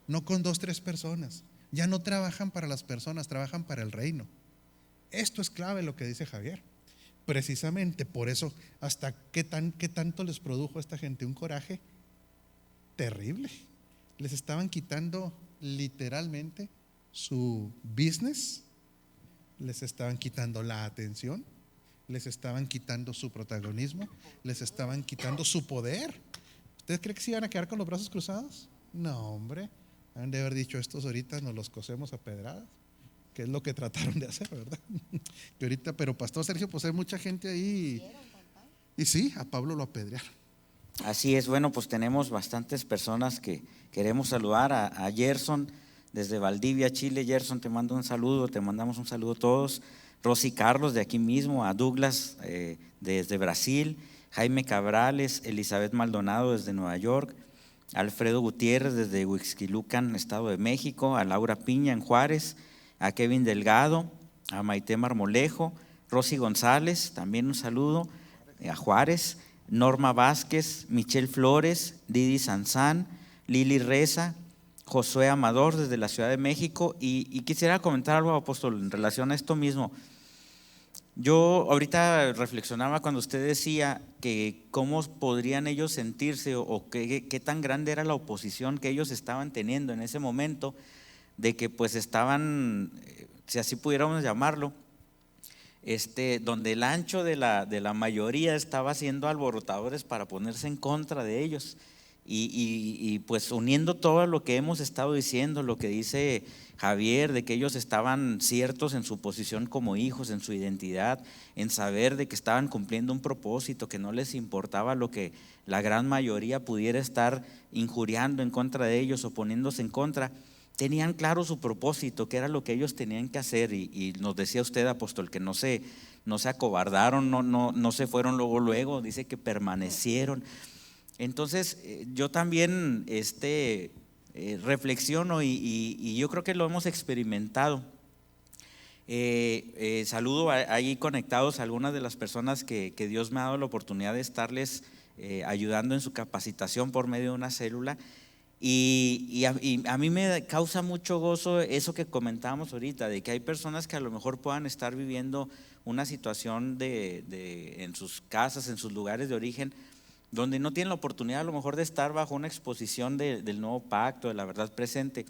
no con 2, 3 personas. Ya no trabajan para las personas, trabajan para el reino. Esto es clave lo que dice Javier. Precisamente por eso, hasta qué tanto les produjo a esta gente un coraje terrible. Les estaban quitando literalmente su business, les estaban quitando la atención, les estaban quitando su protagonismo, les estaban quitando su poder. ¿Ustedes creen que se iban a quedar con los brazos cruzados? No, hombre, han de haber dicho: estos ahorita nos los cosemos a pedradas, que es lo que trataron de hacer, ¿verdad? Y ahorita, pero Pastor Sergio, pues hay mucha gente ahí, y sí, a Pablo lo apedrearon. Así es. Bueno, pues tenemos bastantes personas que queremos saludar. A Gerson desde Valdivia, Chile. Gerson, te mando un saludo, te mandamos un saludo a todos. Rosy Carlos de aquí mismo, a Douglas desde Brasil, Jaime Cabrales, Elizabeth Maldonado desde Nueva York, Alfredo Gutiérrez desde Huixquilucan, Estado de México, a Laura Piña en Juárez, a Kevin Delgado, a Maite Marmolejo, Rosy González, también un saludo, a Juárez, Norma Vázquez, Michelle Flores, Didi Sanzán, Lili Reza, Josué Amador desde la Ciudad de México. Y quisiera comentar algo, apóstol, en relación a esto mismo. Yo ahorita reflexionaba cuando usted decía que cómo podrían ellos sentirse o qué tan grande era la oposición que ellos estaban teniendo en ese momento, de que pues estaban, si así pudiéramos llamarlo, donde el ancho de la mayoría estaba haciendo alborotadores para ponerse en contra de ellos. Y pues uniendo todo lo que hemos estado diciendo, lo que dice Javier, de que ellos estaban ciertos en su posición como hijos, en su identidad, en saber de que estaban cumpliendo un propósito, que no les importaba lo que la gran mayoría pudiera estar injuriando en contra de ellos o poniéndose en contra. Tenían claro su propósito, que era lo que ellos tenían que hacer, y nos decía usted, apóstol, que no se acobardaron, no se fueron luego, dice que permanecieron. Entonces yo también reflexiono y yo creo que lo hemos experimentado. Saludo ahí conectados a algunas de las personas que Dios me ha dado la oportunidad de estarles ayudando en su capacitación por medio de una célula. Y a mí me causa mucho gozo eso que comentábamos ahorita, de que hay personas que a lo mejor puedan estar viviendo una situación en sus casas, en sus lugares de origen, donde no tienen la oportunidad a lo mejor de estar bajo una exposición del nuevo pacto, de la verdad presente.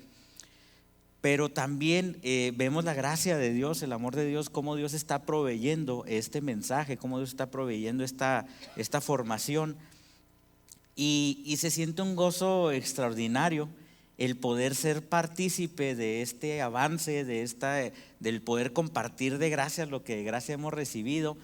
Pero también vemos la gracia de Dios, el amor de Dios, cómo Dios está proveyendo este mensaje, cómo Dios está proveyendo esta formación. Y se siente un gozo extraordinario el poder ser partícipe de este avance, del poder compartir de gracia lo que de gracia hemos recibido.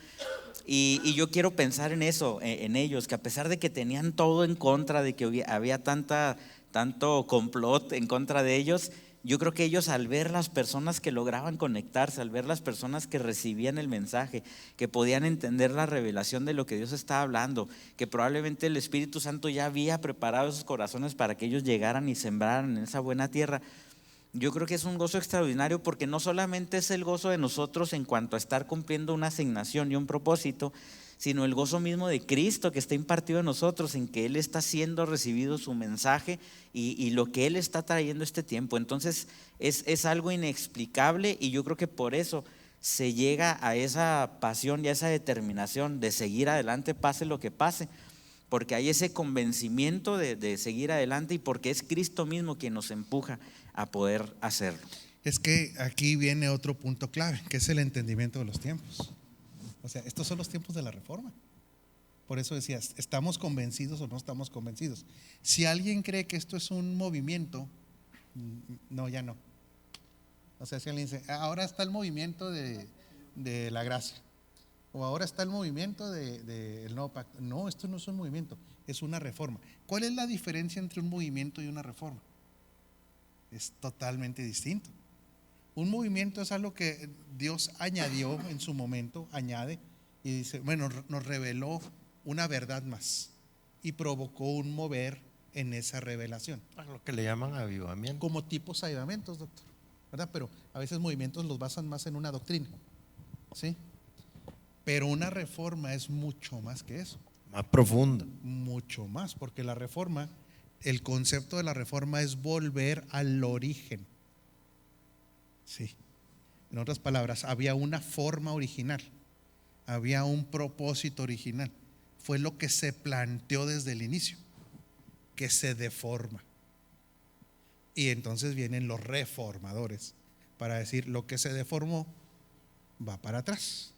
Y yo quiero pensar en eso, en ellos, que a pesar de que tenían todo en contra, de que había tanto complot en contra de ellos, yo creo que ellos, al ver las personas que lograban conectarse, al ver las personas que recibían el mensaje, que podían entender la revelación de lo que Dios estaba hablando, que probablemente el Espíritu Santo ya había preparado esos corazones para que ellos llegaran y sembraran en esa buena tierra, yo creo que es un gozo extraordinario, porque no solamente es el gozo de nosotros en cuanto a estar cumpliendo una asignación y un propósito, sino el gozo mismo de Cristo que está impartido en nosotros, en que Él está siendo recibido su mensaje y lo que Él está trayendo este tiempo. Entonces es algo inexplicable, y yo creo que por eso se llega a esa pasión y a esa determinación de seguir adelante, pase lo que pase, porque hay ese convencimiento de seguir adelante, y porque es Cristo mismo quien nos empuja a poder hacerlo. Es que aquí viene otro punto clave, que es el entendimiento de los tiempos. O sea, estos son los tiempos de la reforma. Por eso decías, ¿estamos convencidos o no estamos convencidos? Si alguien cree que esto es un movimiento, no, ya no. O sea, si alguien dice, ahora está el movimiento de la gracia, o ahora está el movimiento del nuevo pacto. No, esto no es un movimiento, es una reforma. ¿Cuál es la diferencia entre un movimiento y una reforma? Es totalmente distinto. Un movimiento es algo que Dios añadió en su momento, añade y dice, bueno, nos reveló una verdad más y provocó un mover en esa revelación. A lo que le llaman avivamiento. Como tipos avivamientos, doctor, ¿verdad? Pero a veces movimientos los basan más en una doctrina, ¿sí? Pero una reforma es mucho más que eso. Más profunda. Mucho más, porque la reforma, el concepto de la reforma es volver al origen. Sí. En otras palabras, había una forma original, había un propósito original. Fue lo que se planteó desde el inicio, que se deforma. Y entonces vienen los reformadores para decir, lo que se deformó va para atrás.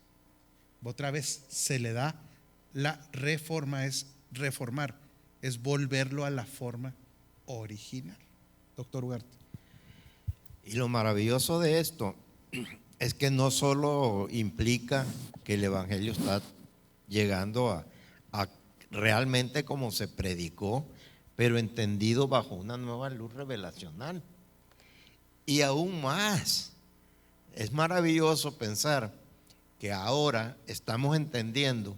Otra vez se le da la reforma, es reformar, es volverlo a la forma original. Doctor Ugarte. Y lo maravilloso de esto es que no solo implica que el Evangelio está llegando a realmente como se predicó, pero entendido bajo una nueva luz revelacional. Y aún más, es maravilloso pensar que ahora estamos entendiendo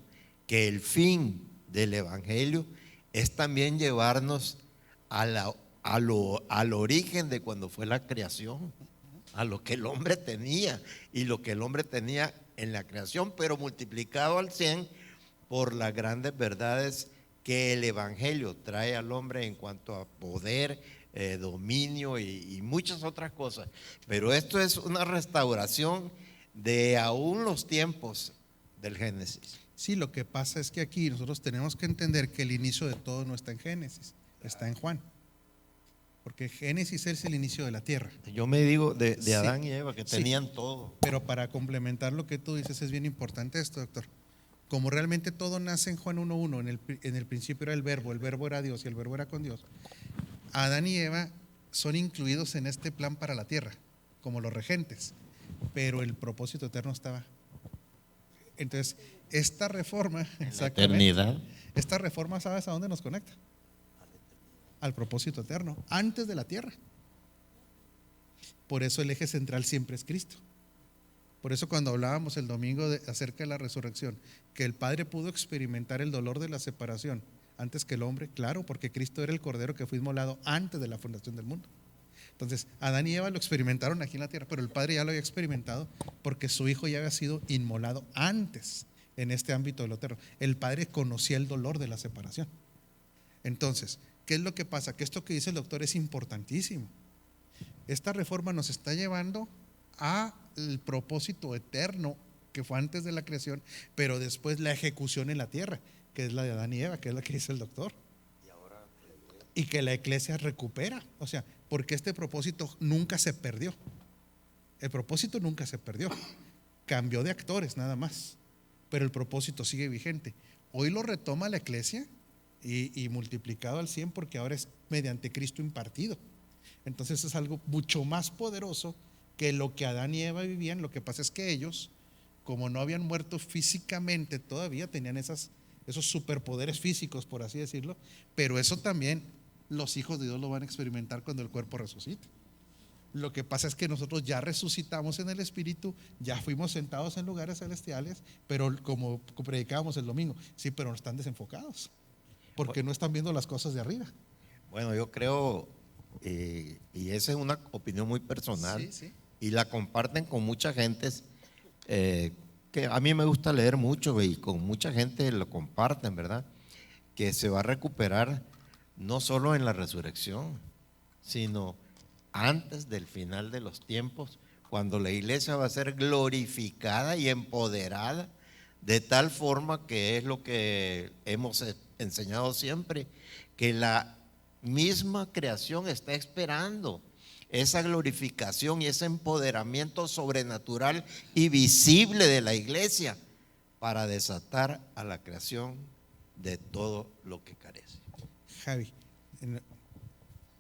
que el fin del Evangelio es también llevarnos al origen de cuando fue la creación, a lo que el hombre tenía y lo que el hombre tenía en la creación, pero multiplicado al 100 por las grandes verdades que el Evangelio trae al hombre en cuanto a poder, dominio y muchas otras cosas. Pero esto es una restauración de aún los tiempos del Génesis. Sí, lo que pasa es que aquí nosotros tenemos que entender que el inicio de todo no está en Génesis, está en Juan. Porque Génesis es el inicio de la tierra. Yo me digo de Sí. Adán y Eva, que Sí. tenían todo. Pero para complementar lo que tú dices, es bien importante esto, doctor. Como realmente todo nace en Juan 1:1, en el principio era el verbo era Dios y el verbo era con Dios. Adán y Eva son incluidos en este plan para la tierra, como los regentes, pero el propósito eterno estaba. Entonces, esta reforma, La exactamente, eternidad. esta reforma, ¿sabes a dónde nos conecta? Al propósito eterno, antes de la tierra. Por eso el eje central siempre es Cristo. Por eso cuando hablábamos el domingo acerca de la resurrección, que el Padre pudo experimentar el dolor de la separación antes que el hombre, claro, porque Cristo era el cordero que fue inmolado antes de la fundación del mundo. Entonces, Adán y Eva lo experimentaron aquí en la tierra, pero el Padre ya lo había experimentado porque su Hijo ya había sido inmolado antes en este ámbito de lo eterno. El Padre conocía el dolor de la separación. Entonces, ¿qué es lo que pasa? Que esto que dice el doctor es importantísimo. Esta reforma nos está llevando al propósito eterno que fue antes de la creación, pero después la ejecución en la tierra, que es la de Adán y Eva, que es la que dice el doctor. Y que la iglesia recupera, o sea, porque este propósito nunca se perdió. El propósito nunca se perdió. Cambió de actores nada más, pero el propósito sigue vigente. Hoy lo retoma la iglesia y multiplicado al 100 porque ahora es mediante Cristo impartido. Entonces es algo mucho más poderoso que lo que Adán y Eva vivían. Lo que pasa es que ellos, como no habían muerto físicamente todavía, tenían esos superpoderes físicos, por así decirlo, pero eso también los hijos de Dios lo van a experimentar cuando el cuerpo resucite. Lo que pasa es que nosotros ya resucitamos en el Espíritu, ya fuimos sentados en lugares celestiales, pero como predicábamos el domingo, sí, pero no están desenfocados, porque no están viendo las cosas de arriba. Bueno, yo creo, y esa es una opinión muy personal, Sí, sí. y la comparten con mucha gente, que a mí me gusta leer mucho y con mucha gente lo comparten, ¿verdad? Que se va a recuperar no solo en la resurrección, sino antes del final de los tiempos, cuando la iglesia va a ser glorificada y empoderada de tal forma que es lo que hemos enseñado siempre, que la misma creación está esperando esa glorificación y ese empoderamiento sobrenatural y visible de la iglesia para desatar a la creación de todo lo que carece. Javi,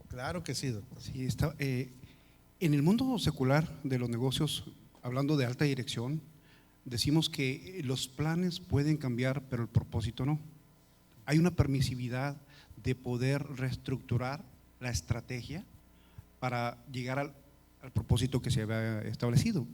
claro que sí, doctor. Sí, en el mundo secular de los negocios, hablando de alta dirección, decimos que los planes pueden cambiar, pero el propósito no. Hay una permisividad de poder reestructurar la estrategia para llegar al propósito que se había establecido.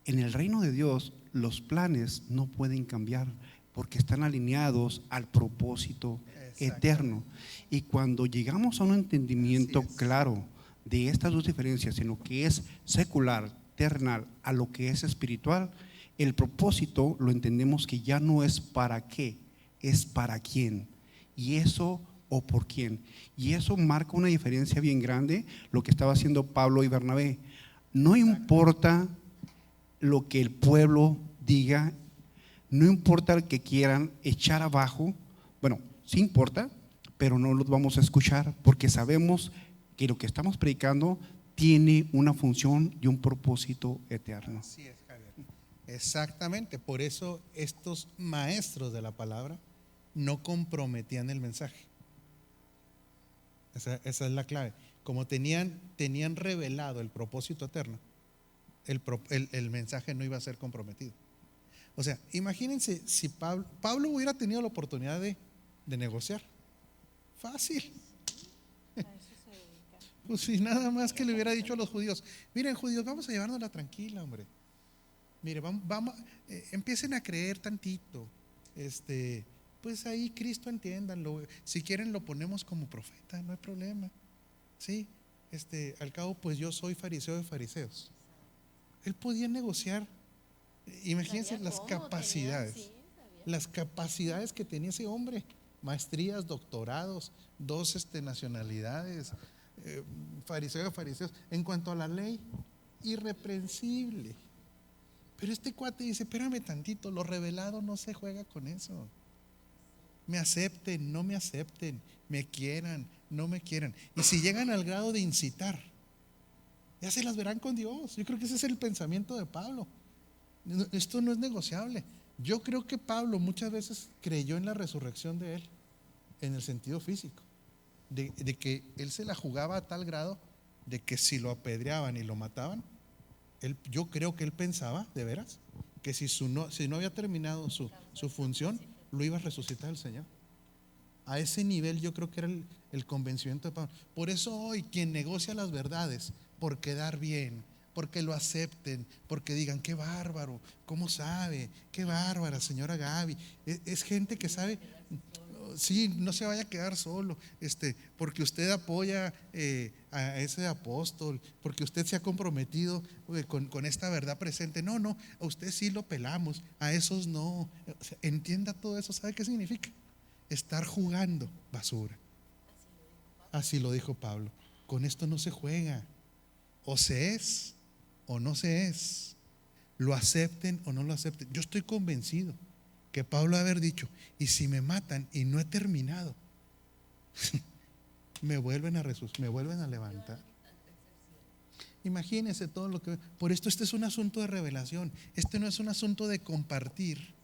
En el reino de Dios, los planes no pueden cambiar porque están alineados al propósito eterno. Y cuando llegamos a un entendimiento claro de estas dos diferencias en lo que es secular, terrenal, a lo que es espiritual, el propósito lo entendemos que ya no es para qué, es para quién. Y eso o por quién. Y eso marca una diferencia bien grande, lo que estaba haciendo Pablo y Bernabé. No importa lo que el pueblo diga, no importa el que quieran echar abajo, bueno, sí importa, pero no los vamos a escuchar porque sabemos que lo que estamos predicando tiene una función y un propósito eterno. Así es, Javier. Exactamente, por eso estos maestros de la palabra no comprometían el mensaje. Esa es la clave. Como tenían revelado el propósito eterno, el mensaje no iba a ser comprometido. O sea, imagínense si Pablo hubiera tenido la oportunidad de negociar. Fácil. Pues si nada más que le hubiera dicho a los judíos, miren judíos, vamos a llevárnosla tranquila, hombre. Mire, vamos, empiecen a creer tantito. Pues ahí Cristo entiéndanlo. Si quieren lo ponemos como profeta, no hay problema. Sí, al cabo pues yo soy fariseo de fariseos. Él podía negociar. Imagínense las capacidades. Las capacidades que tenía ese hombre. Maestrías, doctorados, 2 nacionalidades, fariseo de fariseos. En cuanto a la ley, irreprensible. Pero este cuate dice, espérame tantito, lo revelado no se juega con eso. Me acepten, no me acepten, me quieran, no me quieran. Y si llegan al grado de incitar, ya se las verán con Dios. Yo creo que ese es el pensamiento de Pablo. Esto no es negociable. Yo creo que Pablo muchas veces creyó en la resurrección de él, en el sentido físico, de que él se la jugaba a tal grado de que si lo apedreaban y lo mataban, yo creo que él pensaba, de veras, que si no había terminado su función, lo iba a resucitar el Señor. A ese nivel yo creo que era el convencimiento de Pablo. Por eso hoy quien negocia las verdades por quedar bien, porque lo acepten, porque digan, qué bárbaro, ¿cómo sabe? Qué bárbara señora Gaby. Es gente que sabe, sí, no se vaya a quedar solo, porque usted apoya a ese apóstol, porque usted se ha comprometido con esta verdad presente. No, no, a usted sí lo pelamos, a esos no. O sea, entienda todo eso. ¿Sabe qué significa? Estar jugando basura. Así lo dijo Pablo. Con esto no se juega. O se es o no se es. Lo acepten o no lo acepten. Yo estoy convencido que Pablo haber dicho, y si me matan y no he terminado, me vuelven a levantar. Imagínense todo lo que... Por esto este es un asunto de revelación. Este no es un asunto de compartir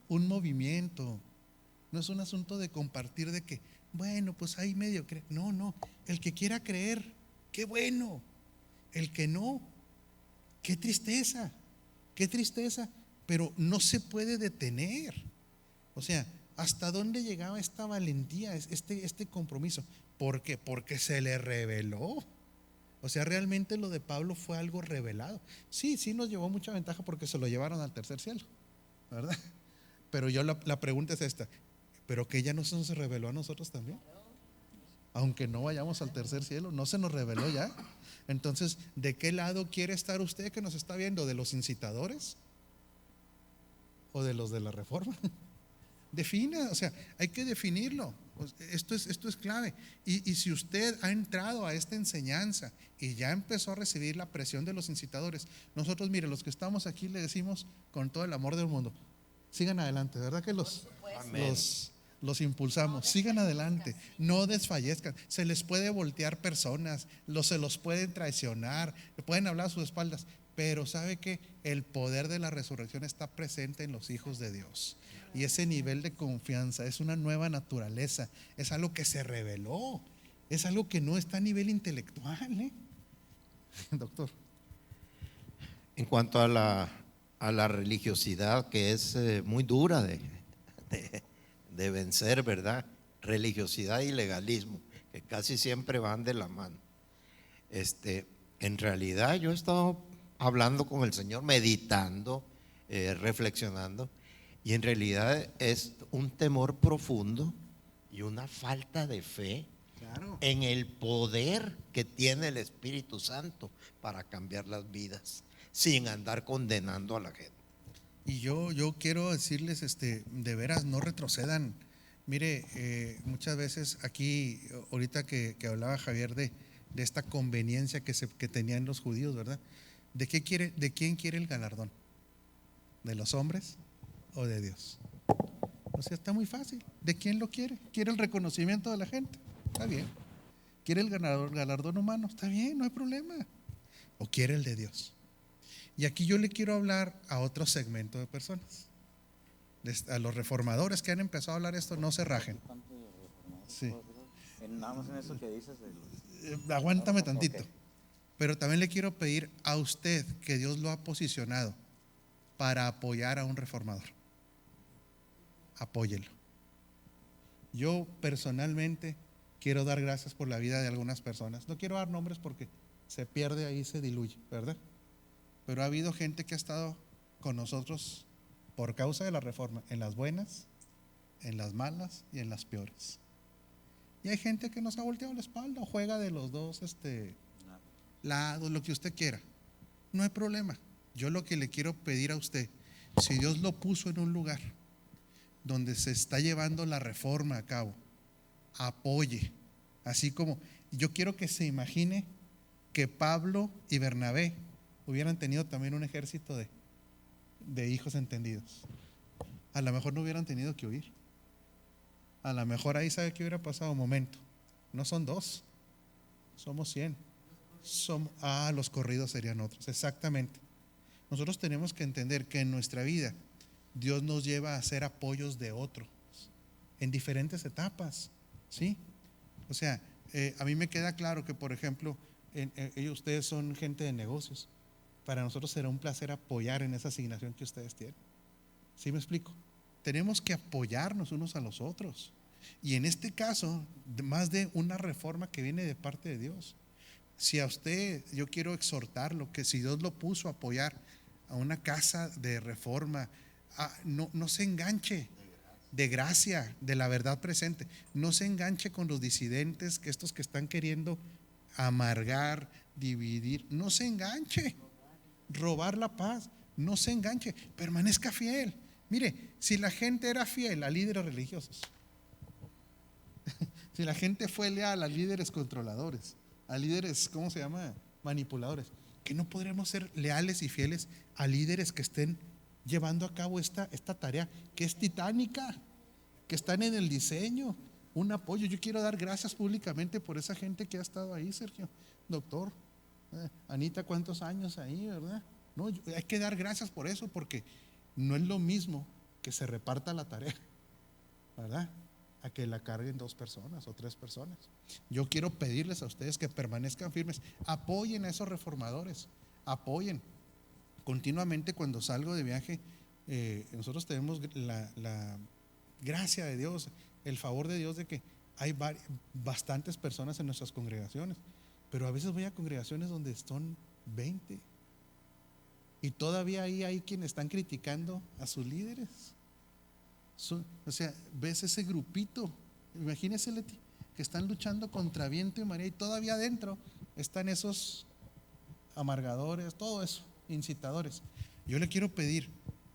un movimiento. No es un asunto de compartir de que, bueno, pues ahí medio cree. No, no. El que quiera creer, qué bueno. El que no, qué tristeza. Qué tristeza. Pero no se puede detener. O sea, ¿hasta dónde llegaba esta valentía, este compromiso? ¿Por qué? Porque se le reveló. O sea, realmente lo de Pablo fue algo revelado. Sí, sí nos llevó mucha ventaja porque se lo llevaron al tercer cielo, ¿verdad? Pero la pregunta es esta: ¿pero que ya no se nos reveló a nosotros también? Aunque no vayamos al tercer cielo, ¿no se nos reveló ya? Entonces, ¿de qué lado quiere estar usted que nos está viendo? ¿De los incitadores o de los de la reforma? Defina, o sea, hay que definirlo. Esto es clave. Y si usted ha entrado a esta enseñanza y ya empezó a recibir la presión de los incitadores, nosotros, mire, los que estamos aquí le decimos con todo el amor del mundo, sigan adelante, ¿verdad que los impulsamos? Sigan adelante, no desfallezcan. Se les puede voltear personas, se los pueden traicionar, le pueden hablar a sus espaldas, pero sabe que el poder de la resurrección está presente en los hijos de Dios. Y ese nivel de confianza es una nueva naturaleza, es algo que se reveló, es algo que no está a nivel intelectual, Doctor. En cuanto a la religiosidad, que es muy dura de vencer, ¿verdad? Religiosidad y legalismo, que casi siempre van de la mano. En realidad yo he estado hablando con el Señor, meditando, reflexionando, y en realidad es un temor profundo y una falta de fe, claro, en el poder que tiene el Espíritu Santo para cambiar las vidas, sin andar condenando a la gente. Y yo quiero decirles, de veras, no retrocedan. Mire, muchas veces aquí, ahorita que hablaba Javier de esta conveniencia que tenían los judíos, ¿verdad? ¿De quién quiere el galardón? ¿De los hombres o de Dios? O sea, está muy fácil. ¿De quién lo quiere? ¿Quiere el reconocimiento de la gente? Está bien. ¿Quiere el galardón humano? Está bien, no hay problema. ¿O quiere el de Dios? Y aquí yo le quiero hablar a otro segmento de personas. A los reformadores que han empezado a hablar esto, no se rajen. Sí. Nada más en eso que dices. Aguántame tantito. Pero también le quiero pedir a usted que Dios lo ha posicionado para apoyar a un reformador. Apóyelo. Yo personalmente quiero dar gracias por la vida de algunas personas. No quiero dar nombres porque se pierde ahí, se diluye, ¿verdad? Pero ha habido gente que ha estado con nosotros por causa de la reforma, en las buenas, en las malas y en las peores. Y hay gente que nos ha volteado la espalda o juega de los dos lados, lo que usted quiera. No hay problema. Yo lo que le quiero pedir a usted, si Dios lo puso en un lugar donde se está llevando la reforma a cabo, apoye. Así como yo quiero que se imagine que Pablo y Bernabé hubieran tenido también un ejército de hijos entendidos. A lo mejor no hubieran tenido que huir. A lo mejor ahí sabe qué hubiera pasado. Un momento, no son 2, somos 100. Los corridos serían otros, exactamente. Nosotros tenemos que entender que en nuestra vida Dios nos lleva a ser apoyos de otros en diferentes etapas, ¿sí? O sea, a mí me queda claro que, por ejemplo, ustedes son gente de negocios. Para nosotros será un placer apoyar en esa asignación que ustedes tienen. ¿Sí me explico? Tenemos que apoyarnos unos a los otros. Y en este caso, más de una reforma que viene de parte de Dios. Si a usted, yo quiero exhortarlo, que si Dios lo puso a apoyar a una casa de reforma, no se enganche. de gracia, de la verdad presente. No se enganche con los disidentes, que estos que están queriendo amargar, dividir. No se enganche, robar la paz. No se enganche, permanezca fiel. Mire, si la gente era fiel a líderes religiosos, si la gente fue leal a líderes controladores, a líderes, ¿cómo se llama? Manipuladores, que no podremos ser leales y fieles a líderes que estén llevando a cabo esta tarea que es titánica, que están en el diseño, un apoyo. Yo quiero dar gracias públicamente por esa gente que ha estado ahí, Sergio, doctor, Anita, ¿cuántos años ahí, verdad? No, hay que dar gracias por eso, porque no es lo mismo que se reparta la tarea, ¿verdad?, a que la carguen 2 personas o 3 personas. Yo quiero pedirles a ustedes que permanezcan firmes, apoyen a esos reformadores, apoyen. Continuamente cuando salgo de viaje, nosotros tenemos la gracia de Dios, el favor de Dios de que hay bastantes personas en nuestras congregaciones, pero a veces voy a congregaciones donde son 20 y todavía ahí hay quienes están criticando a sus líderes. O sea, ves ese grupito, imagínese, Leti, que están luchando contra viento y marea, y todavía adentro están esos amargadores, todo eso, incitadores. Yo le quiero pedir,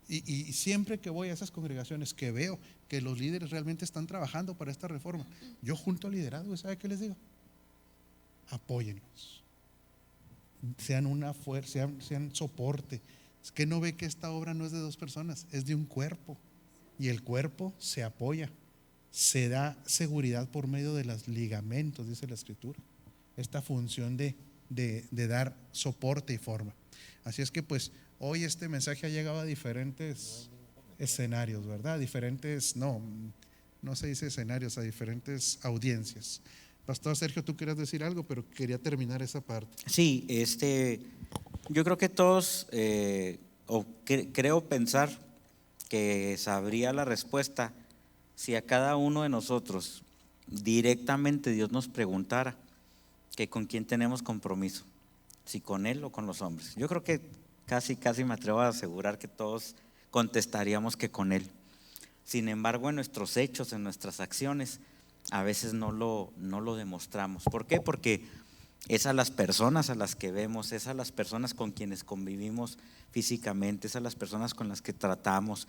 y siempre que voy a esas congregaciones que veo que los líderes realmente están trabajando para esta reforma, yo junto al liderazgo, ¿sabe qué les digo? Apóyennos, sean una fuerza, sean soporte. Es que no ve que esta obra no es de 2 personas, es de un cuerpo. Y el cuerpo se apoya, se da seguridad por medio de los ligamentos, dice la Escritura. Esta función de dar soporte y forma. Así es que pues hoy este mensaje ha llegado a diferentes escenarios, ¿verdad? Diferentes, no se dice escenarios, a diferentes audiencias. Pastor Sergio, tú querías decir algo, pero quería terminar esa parte. Sí, yo creo que todos, creo pensar que sabría la respuesta si a cada uno de nosotros directamente Dios nos preguntara que con quién tenemos compromiso, si con Él o con los hombres. Yo creo que casi me atrevo a asegurar que todos contestaríamos que con Él. Sin embargo, en nuestros hechos, en nuestras acciones, a veces no lo demostramos. ¿Por qué? Porque es a las personas a las que vemos, es a las personas con quienes convivimos físicamente, es a las personas con las que tratamos,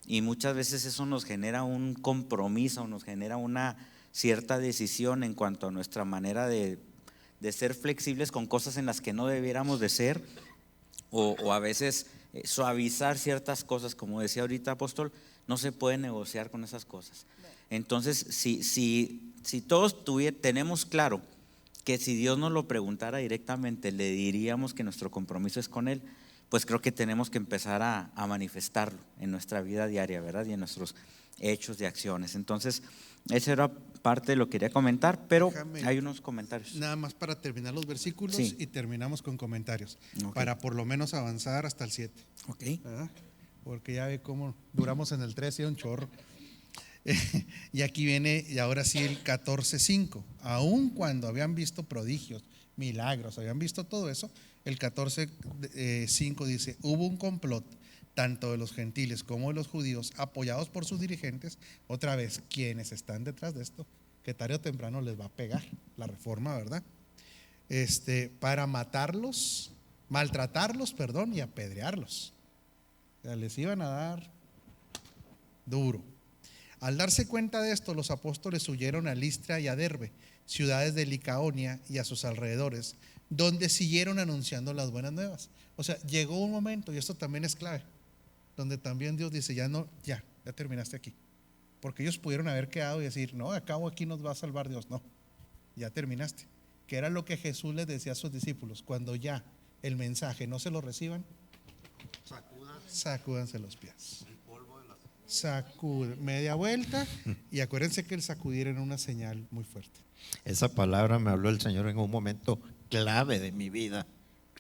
y muchas veces eso nos genera un compromiso, nos genera una cierta decisión en cuanto a nuestra manera de ser flexibles con cosas en las que no debiéramos de ser, o a veces suavizar ciertas cosas. Como decía ahorita apóstol, no se puede negociar con esas cosas. Entonces, si todos tenemos claro que si Dios nos lo preguntara directamente, le diríamos que nuestro compromiso es con Él, pues creo que tenemos que empezar a manifestarlo en nuestra vida diaria, ¿verdad? Y en nuestros hechos y acciones. Entonces, esa era parte de lo que quería comentar, pero hay unos comentarios. Nada más para terminar los versículos, sí, y terminamos con comentarios, okay, para por lo menos avanzar hasta el 7. Ok. ¿Verdad? Porque ya ve cómo duramos en el 13 y un chorro. Y aquí viene, y ahora sí, el 14:5. Aun cuando habían visto prodigios, milagros, habían visto todo eso, el 14:5 dice: hubo un complot tanto de los gentiles como de los judíos, apoyados por sus dirigentes. Otra vez, quienes están detrás de esto, que tarde o temprano les va a pegar la reforma, ¿verdad? Para matarlos, maltratarlos, y apedrearlos. O sea, les iban a dar duro. Al darse cuenta de esto, los apóstoles huyeron a Listra y a Derbe, ciudades de Licaonia y a sus alrededores, donde siguieron anunciando las buenas nuevas. O sea, llegó un momento, y esto también es clave, donde también Dios dice: ya terminaste aquí. Porque ellos pudieron haber quedado y decir: no, acabo aquí nos va a salvar Dios. No, ya terminaste. Que era lo que Jesús les decía a sus discípulos: cuando ya el mensaje no se lo reciban, sacúdanse los pies. Media vuelta, y acuérdense que el sacudir era una señal muy fuerte. Esa palabra me habló el Señor en un momento clave de mi vida,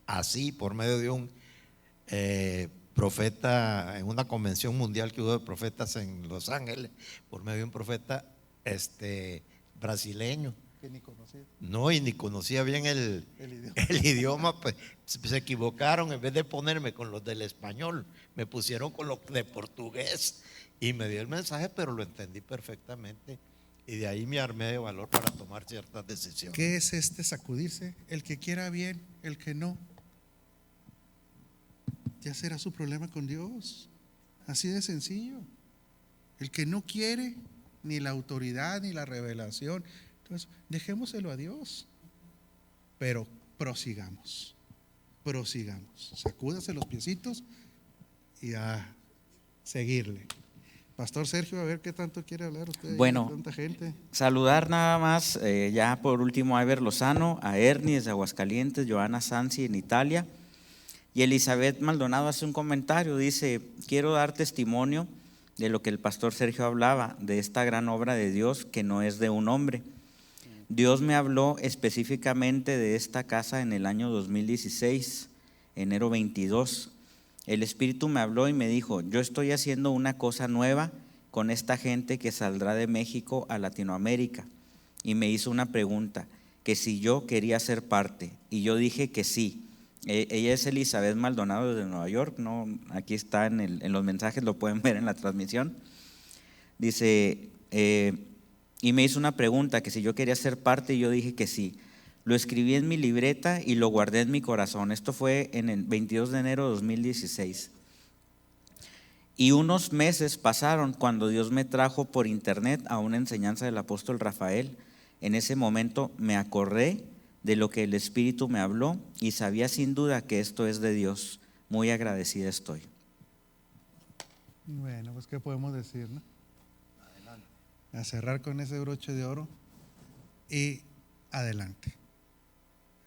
así por medio de un profeta, en una convención mundial que hubo de profetas en Los Ángeles, por medio de un profeta brasileño. Que ni conocía. No, y ni conocía bien el idioma, pues se equivocaron. En vez de ponerme con los del español, me pusieron con los de portugués. Y me dio el mensaje, pero lo entendí perfectamente. Y de ahí me armé de valor para tomar ciertas decisiones. ¿Qué es sacudirse? El que quiera bien, el que no, ya será su problema con Dios. Así de sencillo. El que no quiere ni la autoridad ni la revelación, entonces dejémoselo a Dios. Pero prosigamos. Sacúdase los piecitos y a seguirle. Pastor Sergio, a ver qué tanto quiere hablar usted. Bueno, tanta gente. Saludar nada más, ya por último a Ever Lozano, a Ernie desde Aguascalientes, Joana Sansi en Italia, y Elizabeth Maldonado hace un comentario, dice: quiero dar testimonio de lo que el pastor Sergio hablaba, de esta gran obra de Dios que no es de un hombre. Dios me habló específicamente de esta casa en el año 2016, enero 22. El Espíritu me habló y me dijo: yo estoy haciendo una cosa nueva con esta gente que saldrá de México a Latinoamérica. Y me hizo una pregunta, que si yo quería ser parte, y yo dije que sí. Ella es Elizabeth Maldonado desde Nueva York, ¿no? Aquí está en los mensajes, lo pueden ver en la transmisión. Dice, y me hizo una pregunta, que si yo quería ser parte, y yo dije que sí. Lo escribí en mi libreta y lo guardé en mi corazón. Esto fue en el 22 de enero de 2016. Y unos meses pasaron cuando Dios me trajo por internet a una enseñanza del apóstol Rafael. En ese momento me acordé de lo que el Espíritu me habló y sabía sin duda que esto es de Dios. Muy agradecida estoy. Bueno, pues ¿qué podemos decir, no? A cerrar con ese broche de oro y adelante.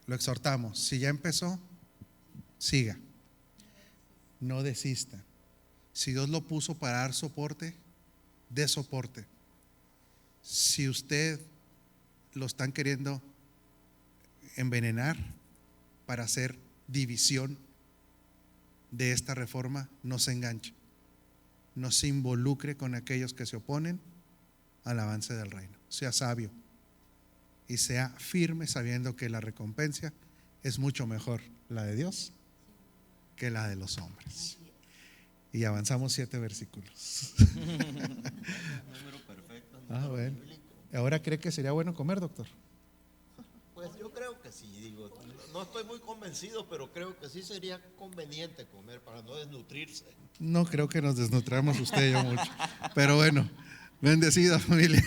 Lo exhortamos, si ya empezó, siga, no desista. Si Dios lo puso para dar soporte, dé soporte. Si usted lo están queriendo envenenar para hacer división de esta reforma, no se enganche, no se involucre con aquellos que se oponen al avance del reino. Sea sabio y sea firme, sabiendo que la recompensa es mucho mejor la de Dios que la de los hombres. Y avanzamos 7 versículos. Bueno. ¿Ahora cree que sería bueno comer, doctor? Pues yo creo que sí, digo, no estoy muy convencido, pero creo que sí sería conveniente comer para no desnutrirse. No creo que nos desnutramos usted y yo mucho. Pero bueno, bendecida familia.